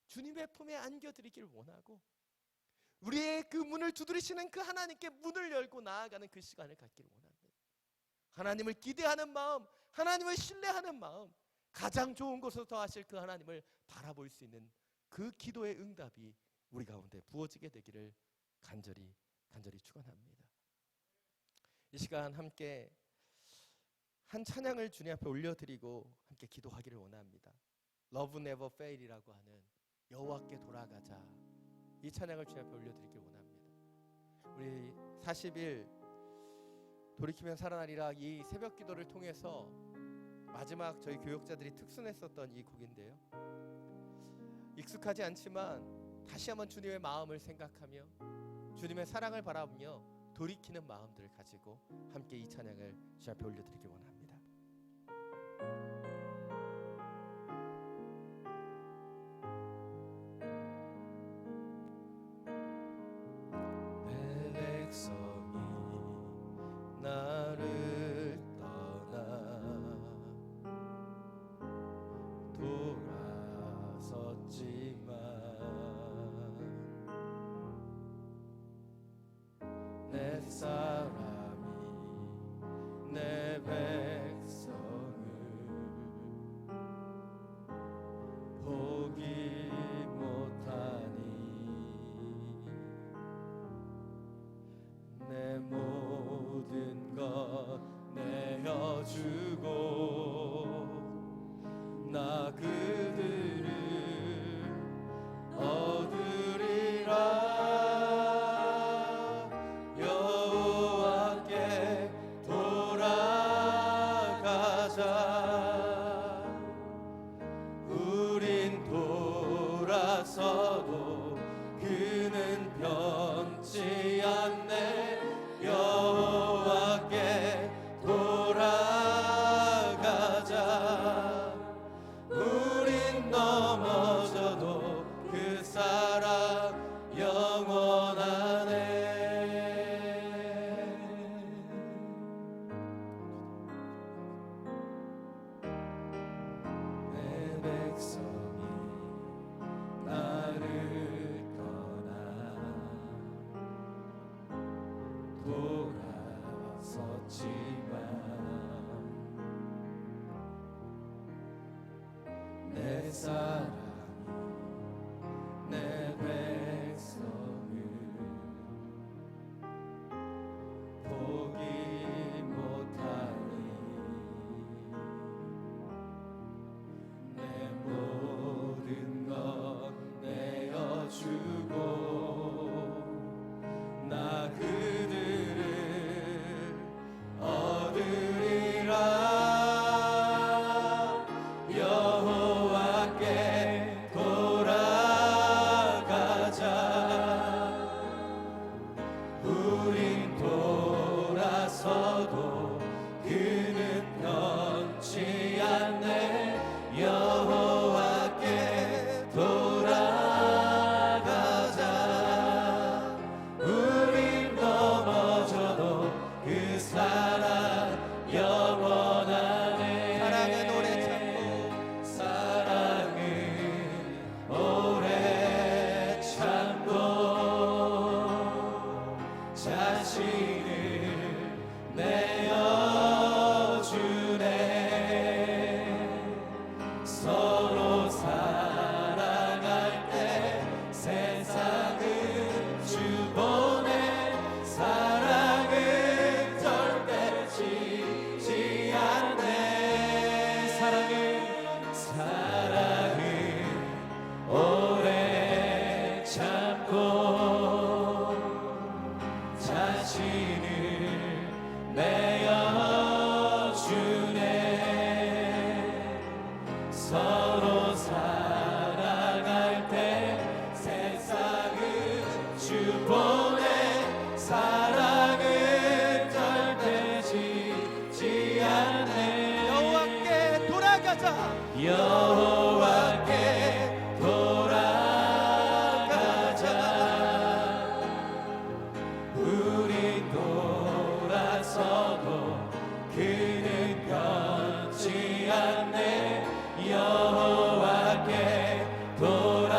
주님의 품에 안겨드리길 원하고, 우리의 그 문을 두드리시는 그 하나님께 문을 열고 나아가는 그 시간을 갖기를 원합니다. 하나님을 기대하는 마음, 하나님을 신뢰하는 마음, 가장 좋은 곳에서 더하실 그 하나님을 바라볼 수 있는 그 기도의 응답이 우리 가운데 부어지게 되기를 간절히 축원합니다. 이 시간 함께 한 찬양을 주님 앞에 올려드리고 함께 기도하기를 원합니다. Love Never Fail이라고 하는 여호와께 돌아가자, 이 찬양을 주님 앞에 올려드리길 원합니다. 우리 40일 돌이키면 살아나리라 이 새벽 기도를 통해서 마지막 저희 교역자들이 특순했었던 이 곡인데요, 익숙하지 않지만 다시 한번 주님의 마음을 생각하며 주님의 사랑을 바라보며 돌이키는 마음들을 가지고 함께 이 찬양을 주 앞에 올려드리길 원합니다. 내 백성이 나를 떠나 돌아섰지만 내 사람이 내 백성을 포기 못하니 내 모든 것 내어주고 나 그들을 얻으리라. 여호와께 돌아가자. 우린 돌아서도 그는 변치 않네. 여호와께 돌아가자. 우린 넘어져도 그 사랑 영원하네. 내 백성이 나를 떠나 돌아섰지만 내 사랑이 내 백성을 포기 못하니 내 모든 것 내어주고 나 그들을 얻으리라. 여호와께 돌아가자. 우린 돌아서도 그는 변치 않네. 여호와께 돌아가자. 우린 넘어져도 그 사랑 영원하네. 사랑은 오래 참고 사랑은 오래 참고 자신을 내어주네. 서로 사랑할 때 세상은 주보내. 사랑은 절대 지지 않네. 사랑은 오래 참고 자신을 내어주네. 서로 사랑할 때 세상은 주보내. 사랑은 절대 지지 않네. 여호와께 돌아가자. 여호와께 돌아가자. 않네 여호와께 돌아가자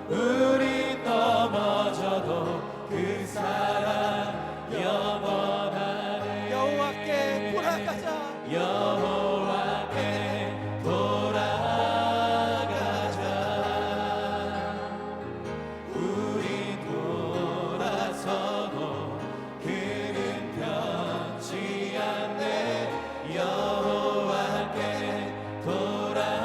우리 넘어져도 그 사랑 영원하네 여호와께 돌아가자 여호와께 돌아가자 우리 돌아서도 그는 변치 않네 여호와께 돌아가자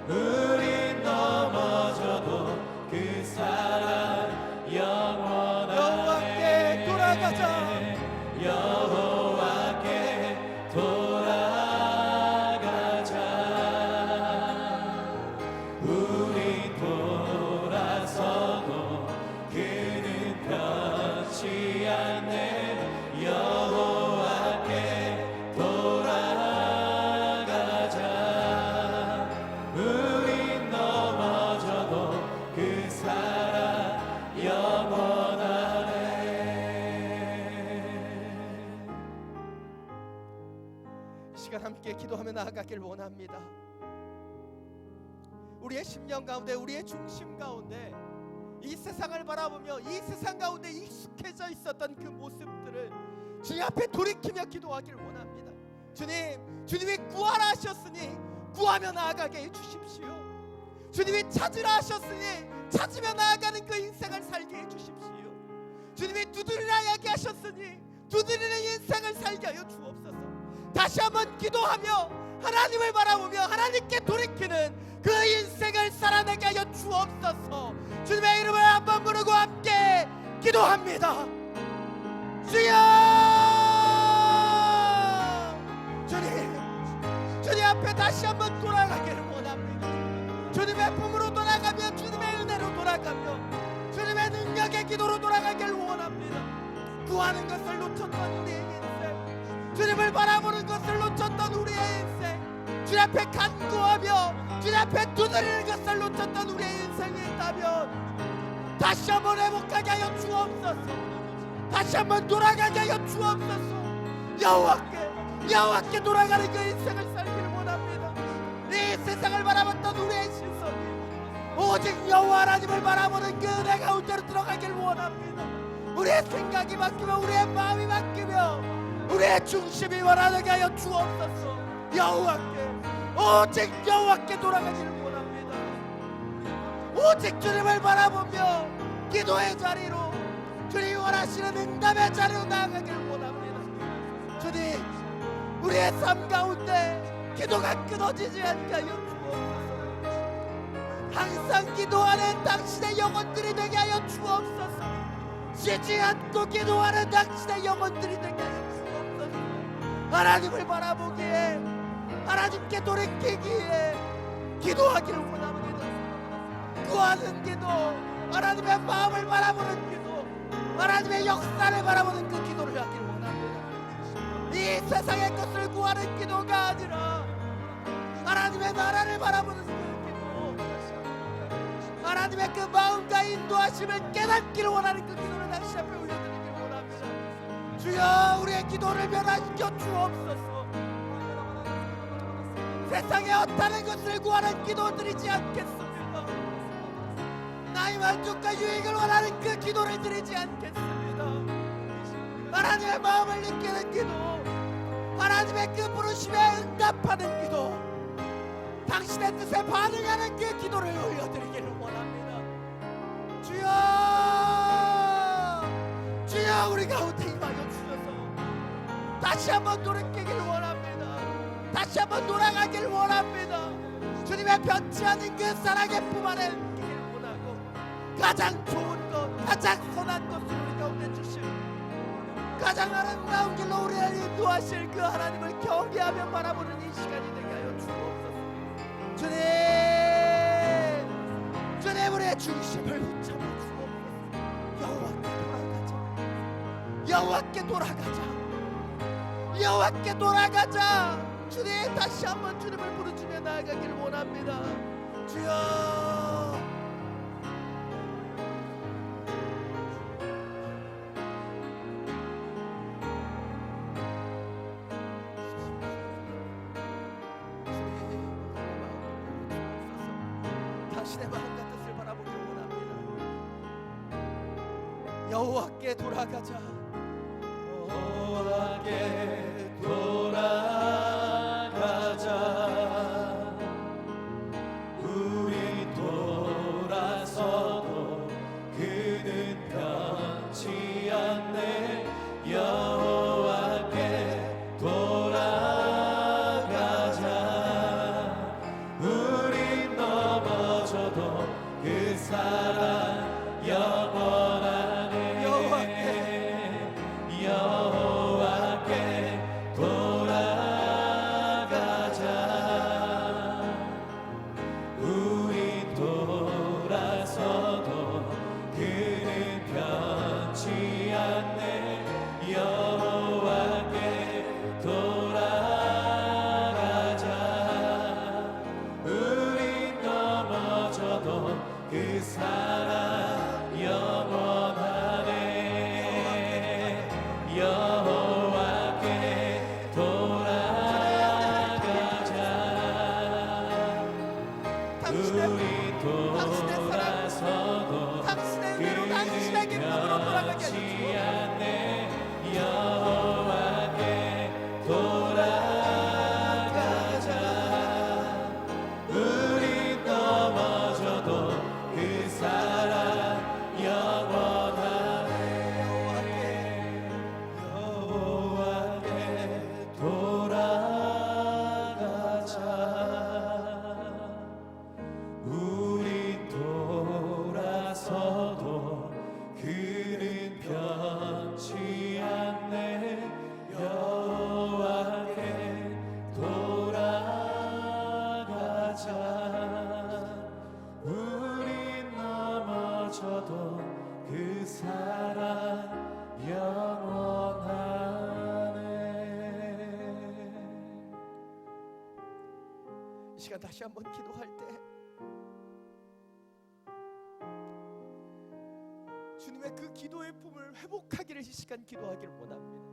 우리 넘어져도 그 사랑 영원하네 여호와께 돌아가자 여호와께 돌아가자 우리 돌아서도 그는 변치 않네 여호와께 돌아가자 우리 넘어져도 그 사랑 영원하네. 이 시간 함께 기도하며 나아가길 원합니다. 우리의 심령 가운데 우리의 중심 가운데 이 세상을 바라보며 이 세상 가운데 익숙해져 있었던 그 모습들을 주님 앞에 돌이키며 기도하길 원합니다. 주님이 구하라 하셨으니 구하며 나아가게 해주십시오. 주님이 찾으라 하셨으니 찾으며 나아가는 그 인생을 살게 해주십시오. 주님이 두드리라 이야기하셨으니 두드리는 인생을 살게 하여 주옵소서. 다시 한번 기도하며 하나님을 바라보며 하나님께 돌이키는 그 인생을 살아내게 하여 주옵소서. 주님의 이름을 한번 부르고 함께 기도합니다. 주여! 주님 앞에 다시 한번 돌아가기를 원합니다. 주님의 품으로 돌아가며 주님의 은혜로 돌아가며 주님의 능력의 기도로 돌아가기를 원합니다. 구하는 것을 놓쳤던 우리의 인생, 주님을 바라보는 것을 놓쳤던 우리의 인생, 주님 앞에 간구하며 주님 앞에 두드리는 것을 놓쳤던 우리의 인생이 있다면 다시 한번 회복하게 하여 주옵소서. 다시 한번 돌아가게 하여 주옵소서. 여호와께 돌아가는 그 인생을 살기를 원합니다. 이 세상을 바라봤던 우리의 시선이 오직 여호와 하나님을 바라보는 그 은혜 가운데로 들어가기를 원합니다. 우리의 생각이 바뀌며 우리의 마음이 바뀌며 우리의 중심이 원하게 하여 주옵소서. 오직 여호와께 돌아가기를 원합니다. 오직 주님을 바라보며 기도의 자리로 주님이 원하시는 응답의 자리로 나아가기를 원합니다. 주님, 우리의 삶 가운데 기도가 끊어지지 않게 하여 주옵소서. 항상 기도하는 당신의 영혼들이 되게 하여 주옵소서. 쉬지 않고 기도하는 당신의 영혼들이 되게 하여 주옵소서. 하나님을 바라보기에 하나님께 돌이키기에 기도하기를 원합니다. 구하는 기도, 하나님의 마음을 바라보는 기도, 하나님의 역사를 바라보는 그 기도를 하기를 원합니다. 이 세상의 것을 구하는 기도가 아니라 하나님의 나라를 바라보는 그 기도, 하나님의 그 마음과 인도하심을 깨닫기를 원하는 그 기도를 다시 앞에 올려드리기를 원합니다. 주여, 우리의 기도를 변화시켜 주옵소서. 세상에 어떠한 것을 구하는 기도 드리지 않겠습니다. 나의 만족과 유익을 원하는 그 기도를 드리지 않겠습니다. 하나님의 마음을 느끼는 기도, 하나님의 그 부르심에 응답하는 기도, 당신의 뜻에 반응하는 그 기도를 올려드리기를 원합니다. 주여, 우리 가운데 임하여 주셔서 다시 한번 돌이키기를 원합니다. 다시 한번 돌아가기를 원합니다. 주님의 변치 않은 그 사랑의 품 안에 있기를 원하고 가장 좋은 것, 가장 선한 것을 우리 가운데 주실 가장 아름다운 길로 우리를 인도하실 그 하나님을 경외하며 바라보는 이 시간이 되게 하여 주옵소서. 주님, 우리의 중심을 붙잡아 주옵소서. 여호와께 돌아가자. 주님, 다시 한번 주님을 부르짖며 나아가기를 원합니다. 주여, 당신의 마음과 뜻을 바라보길 원합니다. 여호와께 돌아가자. 여호와께 돌아가자. 우리 돌아서도 그는 변치 않네. 여호와께 돌아가자. 우린 넘어져도 그 사랑 영원하네. 여호와께 돌아가자. 우리 돌아서도 그는 변치 않네. 여호와께 돌아가자. 우리 넘어져도 그 사랑 영원하네. 여호와께 돌아가자. 우리 돌아서도 당신의 은혜로 당신의 기쁨으로 돌아가게 변치 하소서. 않네. 여호와께 돌아가자. 우리 넘어져도 그 사랑 영원하네. 여호와께 돌아가자. 우리 돌아서도 그는 변치 않네. 여호와께 돌아가자. 우리 넘어져도 그 사랑 영원하네. 이 시간 다시 한번 기도할 때 주님의 그 기도의 품을 회복하기를 이 시간 기도하기를 원합니다.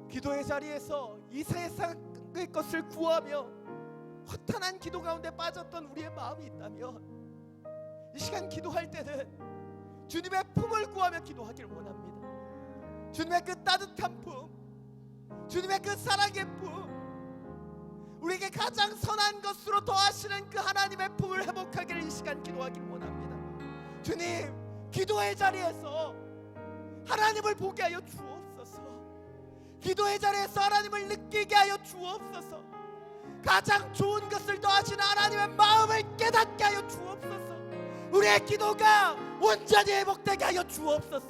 기도의 자리에서 이 세상의 것을 구하며 허탄한 기도 가운데 빠졌던 우리의 마음이 있다면 이 시간 기도할 때는 주님의 품을 구하며 기도하기를 원합니다. 주님의 그 따뜻한 품, 주님의 그 사랑의 품, 우리에게 가장 선한 것으로 더하시는 그 하나님의 품을 회복하기를 이 시간 기도하기를 원합니다. 주님, 기도의 자리에서 하나님을 보게 하여 주옵소서. 기도의 자리에서 하나님을 느끼게 하여 주옵소서. 가장 좋은 것을 더하시는 하나님의 마음을 깨닫게 하여 주옵소서. 우리의 기도가 온전히 회복되게 하여 주옵소서.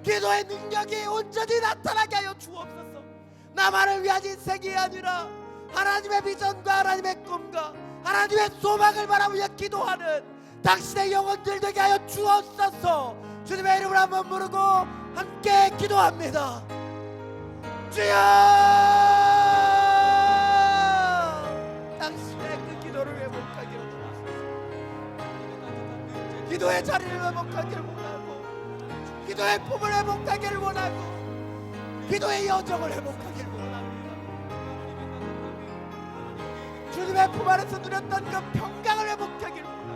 기도의 능력이 온전히 나타나게 하여 주옵소서. 나만을 위한 인생이 아니라 하나님의 비전과 하나님의 꿈과 하나님의 소망을 바라보며 기도하는 당신의 영혼들 되게 하여 주옵소서. 주님의 이름을 한번 부르고 함께 기도합니다. 주여, 당신의 그 기도를 회복하기를 원하소서. 기도의 자리를 회복하기를 원하고, 기도의 품을 회복하기를 원하고, 기도의 여정을 회복하기를 원합니다. 주님의 품 안에서 누렸던 그 평강을 회복하기를 원합니다.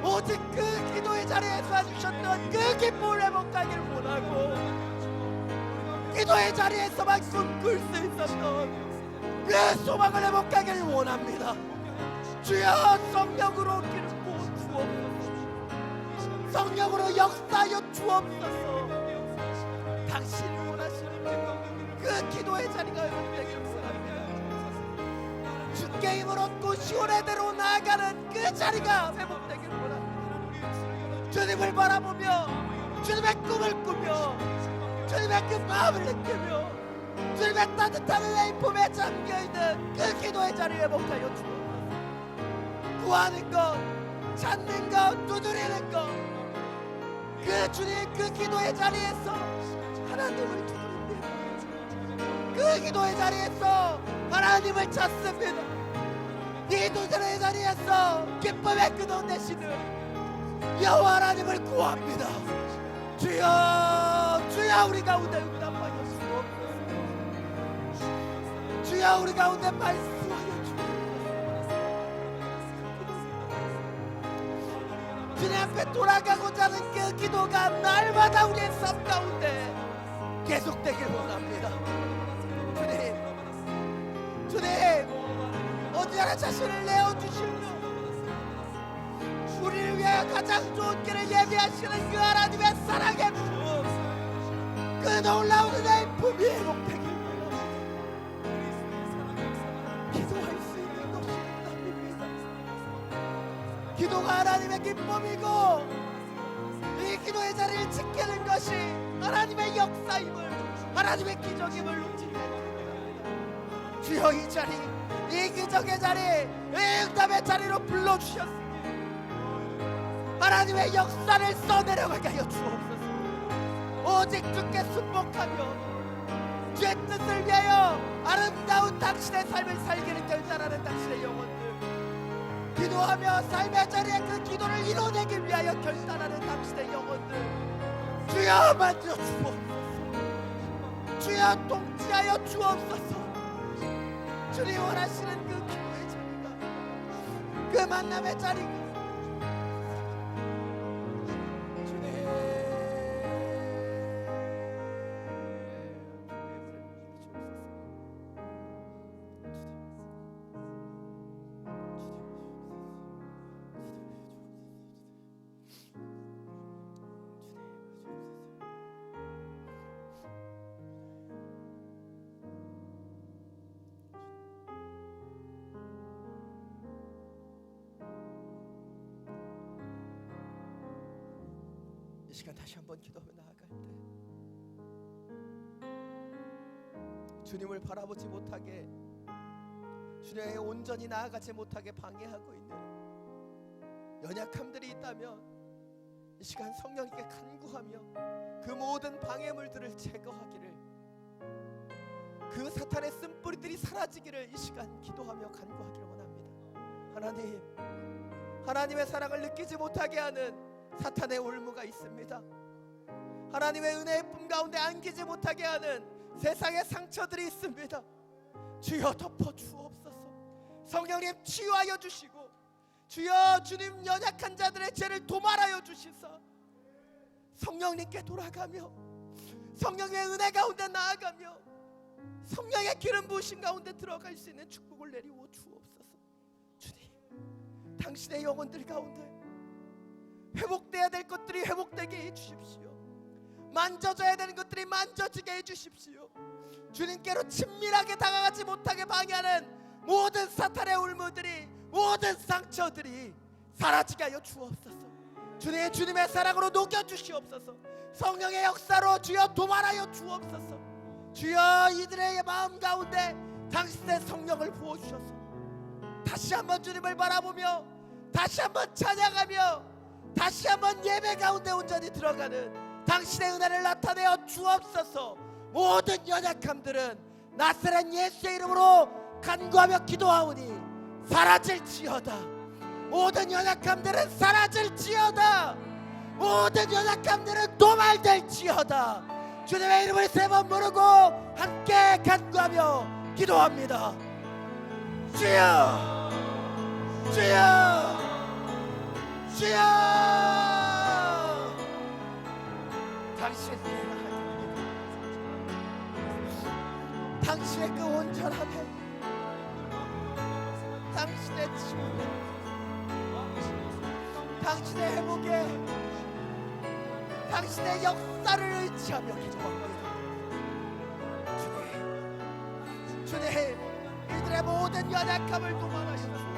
오직 그 기도의 자리에서 주셨던 그 기쁨을 회복하기를 원하고, 기도의 자리에서만 꿈꿀 수 있었던 그 소망을 회복하기를 원합니다. 주여, 성령으로 기름부어 주옵소서. 성령으로 역사하여 주옵소서. 당신이 원하시는 그 기도의 자리가 회복되기를 원합니다. 주께 힘을 얻고 시온의대로 나아가는 그 자리가 회복되기를 원합니다. 주님을 바라보며 주님의 꿈을 꾸며 주님의 그 마음을 느끼며 주님의 따뜻한 은혜의 품에 잠겨있는 그 기도의 자리를 회복하여 주옵소서. 구하는 것, 찾는 것, 두드리는 것, 그 주님 그 기도의 자리에서 하나님을 두드립니다. 그 기도의 자리에서 하나님을 찾습니다. 이 기도의 자리에서 기쁨의 근원 되시는 여호와 하나님을 구합니다. 주여, 주여, 우리 가운데 응답하여 주옵소서. 주여, 우리 가운데 말씀하여 주옵소서. 앞에 돌아가고자 하는 그 기도가 날마다 우리의 삶 가운데 계속되길 원합니다. 주님 언제나 자신을 내어주시며 우리를 위하여 가장 좋은 길을 예비하시는 그 하나님의 사랑의 품, 그 놀라운 은혜의 품이 회복되길 원합니다. 기도할 수 있는 것이 없답니다. 기도가 하나님의 기쁨이고 이 기도의 자리를 지키는 것이 하나님의 역사임을, 하나님의 기적임을 움직입니다. 주여 이 자리, 이 기적의 자리, 이 응답의 자리로 불러주셨습니다. 하나님의 역사를 써내려가게 하여 주옵소서. 오직 주께 순복하며 주의 뜻을 위하여 아름다운 당신의 삶을 살기를 결단하는 당신의 영혼들, 기도하며 삶의 자리에 그 기도를 이뤄내기 위하여 결단하는 당신의 영혼들, 주여 만져 주옵소서. 주여 통치하여 주옵소서. 주님 원하시는 그 기도의 자리가, 그 만남의 자리가 이 시간 다시 한번 기도하며 나아갈 때 주님을 바라보지 못하게, 주님의 온전히 나아가지 못하게 방해하고 있는 연약함들이 있다면 이 시간 성령님께 간구하며 그 모든 방해물들을 제거하기를, 그 사탄의 쓴뿌리들이 사라지기를 이 시간 기도하며 간구하기를 원합니다. 하나님의 사랑을 느끼지 못하게 하는 사탄의 올무가 있습니다. 하나님의 은혜의 품 가운데 안기지 못하게 하는 세상의 상처들이 있습니다. 주여 덮어 주옵소서. 성령님 치유하여 주시고, 주여 주님 연약한 자들의 죄를 도말하여 주시사 성령님께 돌아가며 성령의 은혜 가운데 나아가며 성령의 기름 부으심 가운데 들어갈 수 있는 축복을 내리워 주옵소서. 주님, 당신의 영혼들 가운데 회복돼야 될 것들이 회복되게 해주십시오. 만져져야 되는 것들이 만져지게 해주십시오. 주님께로 친밀하게 다가가지 못하게 방해하는 모든 사탄의 울무들이, 모든 상처들이 사라지게 하여 주옵소서. 주님의 사랑으로 녹여주시옵소서. 성령의 역사로 주여 도말하여 주옵소서. 주여 이들의 마음 가운데 당신의 성령을 부어주셔서 다시 한번 주님을 바라보며 다시 한번 찬양하며 다시 한번 예배 가운데 온전히 들어가는 당신의 은혜를 나타내어 주옵소서. 모든 연약함들은 나사렛 예수의 이름으로 간구하며 기도하오니 사라질지어다. 모든 연약함들은 사라질지어다. 모든 연약함들은 도말될지어다. 주님의 이름을 세 번 부르고 함께 간구하며 기도합니다. 주여, 주여, 주여. 당신의 당신의 그 온전함에, 당신의 치유에, 당신의 회복에, 당신의 역사를 의지하며 기도합니다. 주님, 이들의 모든 연약함을 도망하시옵소서.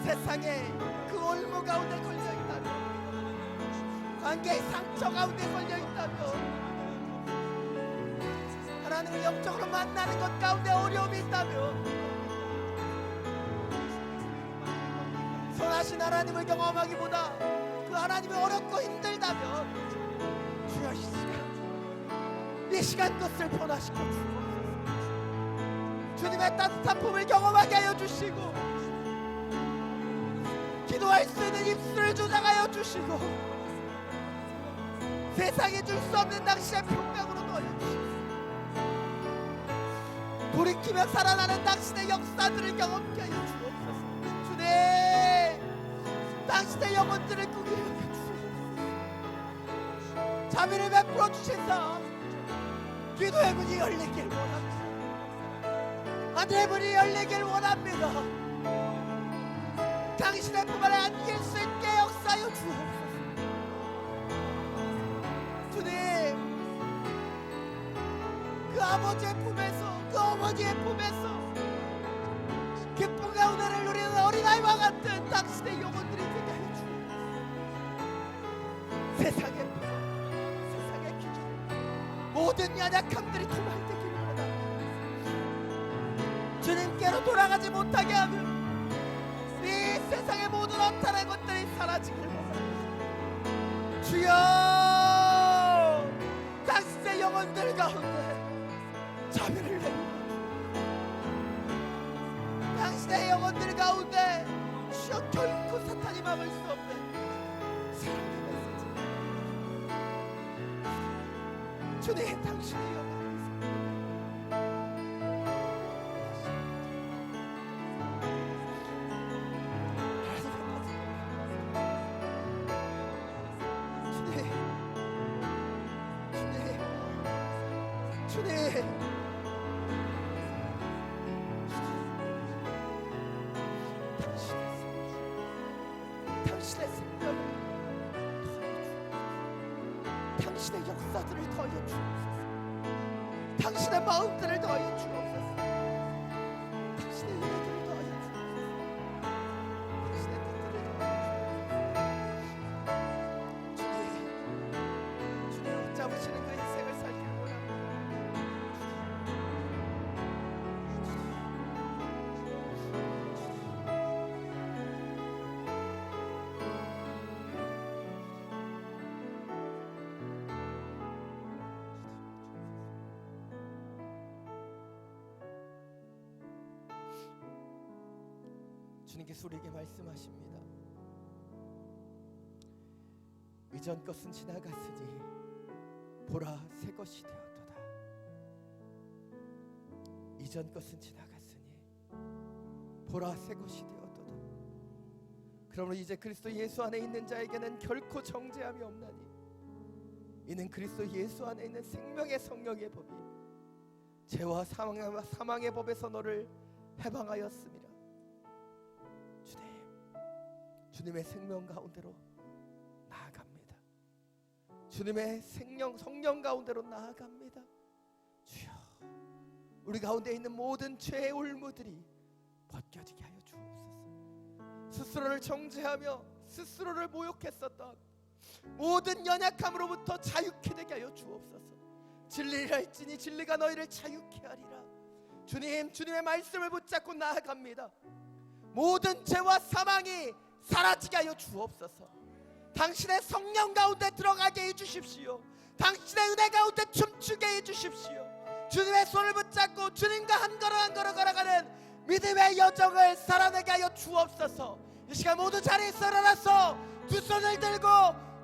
세상에 그 올무 가운데 걸려있다면, 관계의 상처 가운데 걸려있다면, 하나님을 영적으로 만나는 것 가운데 어려움이 있다면, 선하신 하나님을 경험하기보다 그 하나님이 어렵고 힘들다면 주여 이 시간 것을 변화시켜 주옵소서. 주님의 따뜻한 품을 경험하게 하여 주시고, 기도할 수 있는 입술을 조장하여 주시고, 세상이 줄 수 없는 당신의 평강으로 넣어 주시고, 돌이키며 살아나는 당신의 역사들을 경험케 하여 주옵소서. 주님, 당신의 영혼들을 꾸게 여겨 주옵소서. 자비를 베풀어 주신다. 기도의 문이 열리길 원합니다. 하늘의 문이 열리길 원합니다. 당신의 품 안에 안길 수 있게 역사하여 주옵소서. 주님, 그 아버지의 품에서, 그 어머니의 품에서 기쁨 가운데를 누리는 어린아이와 같은 당신의 영혼들이 되게 하여 주옵소서. 세상의 품, 세상의 기준, 모든 연약함들이 도말되기를 원합니다. 주님께로 돌아가지 못하게 하며 이 세상의 모든 허탄한 것들이 사라지기를 원합니다. 주여, 당신의 영혼들 가운데 자비를 내리고 당신의 영혼들 가운데 주여 결코 사탄이 막을 수 없는 사랑의 메시지. 주님, 당신의 영혼 당신의 생명을 당신의 역사들을 더하여 주옵소서. 당신의 마음들을 더하여 주옵소서. 당신의 은혜들을 더하여 주옵소서. 당신의 뜻들을 더하여 주옵소서. 주님 붙잡으시는 그 인생을 살길 원합니다. 주님께서 우리에게 말씀하십니다. 이전 것은 지나갔으니 보라 새 것이 되었도다. 이전 것은 지나갔으니 보라 새 것이 되었도다. 그러므로 이제 그리스도 예수 안에 있는 자에게는 결코 정죄함이 없나니 이는 그리스도 예수 안에 있는 생명의 성령의 법이 죄와 사망의 법에서 너를 해방하였습니다. 주님의 생명 가운데로 나아갑니다. 주님의 성령 가운데로 나아갑니다. 주여, 우리 가운데 있는 모든 죄의 올무들이 벗겨지게 하여 주옵소서. 스스로를 정죄하며 스스로를 모욕했었던 모든 연약함으로부터 자유케 되게 하여 주옵소서. 진리를 할지니 진리가 너희를 자유케 하리라. 주님, 주님의 말씀을 붙잡고 나아갑니다. 모든 죄와 사망이 사라지게 하여 주옵소서. 당신의 성령 가운데 들어가게 해주십시오. 당신의 은혜 가운데 춤추게 해주십시오. 주님의 손을 붙잡고 주님과 한 걸음 한 걸음 걸어가는 믿음의 여정을 살아내게 하여 주옵소서. 이 시간 모두 자리에서 일어나서 두 손을 들고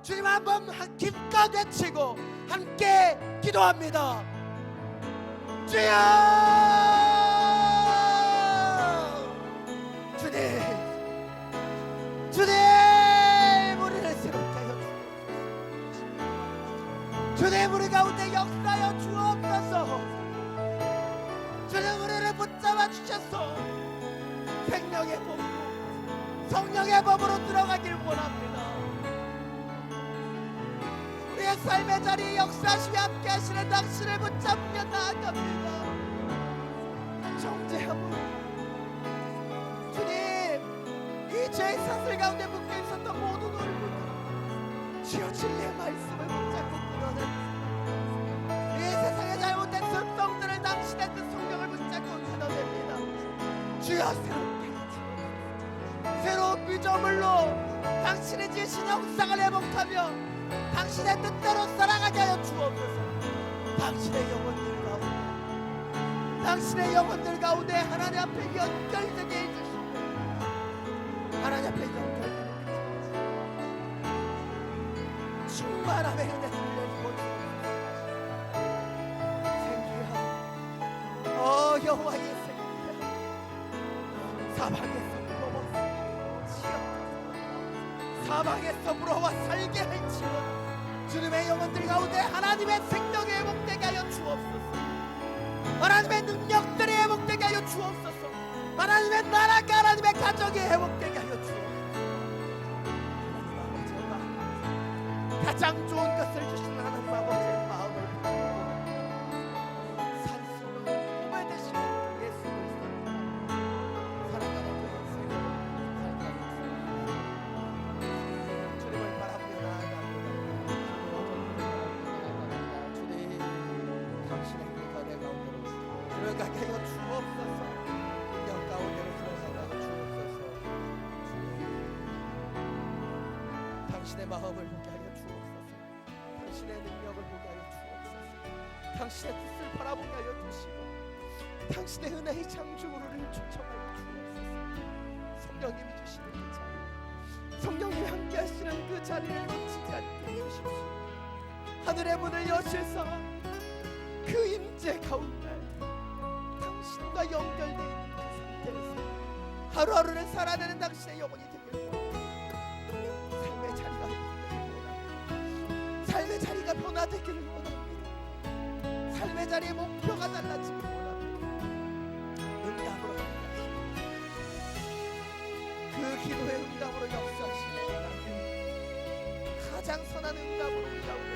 주님 한번 힘껏 외치고 함께 기도합니다. 주여, 주님, 주님, 우리를 새롭게 하여 주옵소서. 주님, 우리 가운데 역사하여 주옵소서. 주님, 우리를 붙잡아 주셔서 생명의 법으로, 성령의 법으로 들어가길 원합니다. 우리의 삶의 자리에 역사하시며 함께 하시는 당신을 붙잡으며 나아갑니다. 정죄함으로 이 죄의 사슬 가운데 묶여 있었던 모든 올무들 주여 진리의 말씀을 붙잡고 끊어냅니다. 이 세상에 잘못된 습성들을 당신의 뜻 성령을 붙잡고 끊어냅니다. 주여 새롭게 해주옵소서. 새로운 피조물로 당신의 지으신 형상을 회복하며 당신의 뜻대로 살아가게 하여 주옵소서. 당신의 영혼들 가운데 당신의 영혼들 가운데 하나님 앞에 연결되게 해주시옵소서. 하나님 앞에 연결되는 충만함의 은혜를 내리고 생기야, 여호와의 생기야, 사방에서 넘어서 치었다 사방에서 불어와 살게 할지어다. 주님의 영혼들 가운데 하나님의 생명이 회복되게 하여 주옵소서. 하나님의 능력들이 회복되게 하여 주옵소서. 하나님의 나라가 하나님의 가정이 회복되게 하여 주옵소서. 하나님 아버지가 가장 좋은 것을 주시는 하나님 아버지의 마음을 산소가 힘을 되시는 예수 그리스도 사랑하는 그 인생을 주님을 바라보며 나아갑니다. 주님 당신의 그 거대 가운데로 들어가게 하여 주옵소서. 능력 가운데로 들어가게 하여 주옵소서. 주님 당신의 마음을 보게 하여 주옵소서. 당신의 능력을 보게 하여 주옵소서. 당신의 뜻을 바라보게 하여 주시고 당신의 은혜의 창조물을 초청하여 주옵소서. 성령님이 주시는 그 자리, 성령님이 함께 하시는 그 자리를 놓치지 않게 해주십시오. 하늘의 문을 여셔서 그 임재 가운데 당신과 연결되어 있는 그 상태에서 하루하루를 살아내는 당신의 영혼이 되길 원합니다. 삶의 자리가 변화되기를 원합니다. 삶의 자리가 변화되기를 원합니다. 삶의 자리의 목표가 달라지기를 원합니다. 응답으로 역사하시고 그 기도의 응답으로 역사하시는 하나님, 가장 선한 응답으로 우리 가운데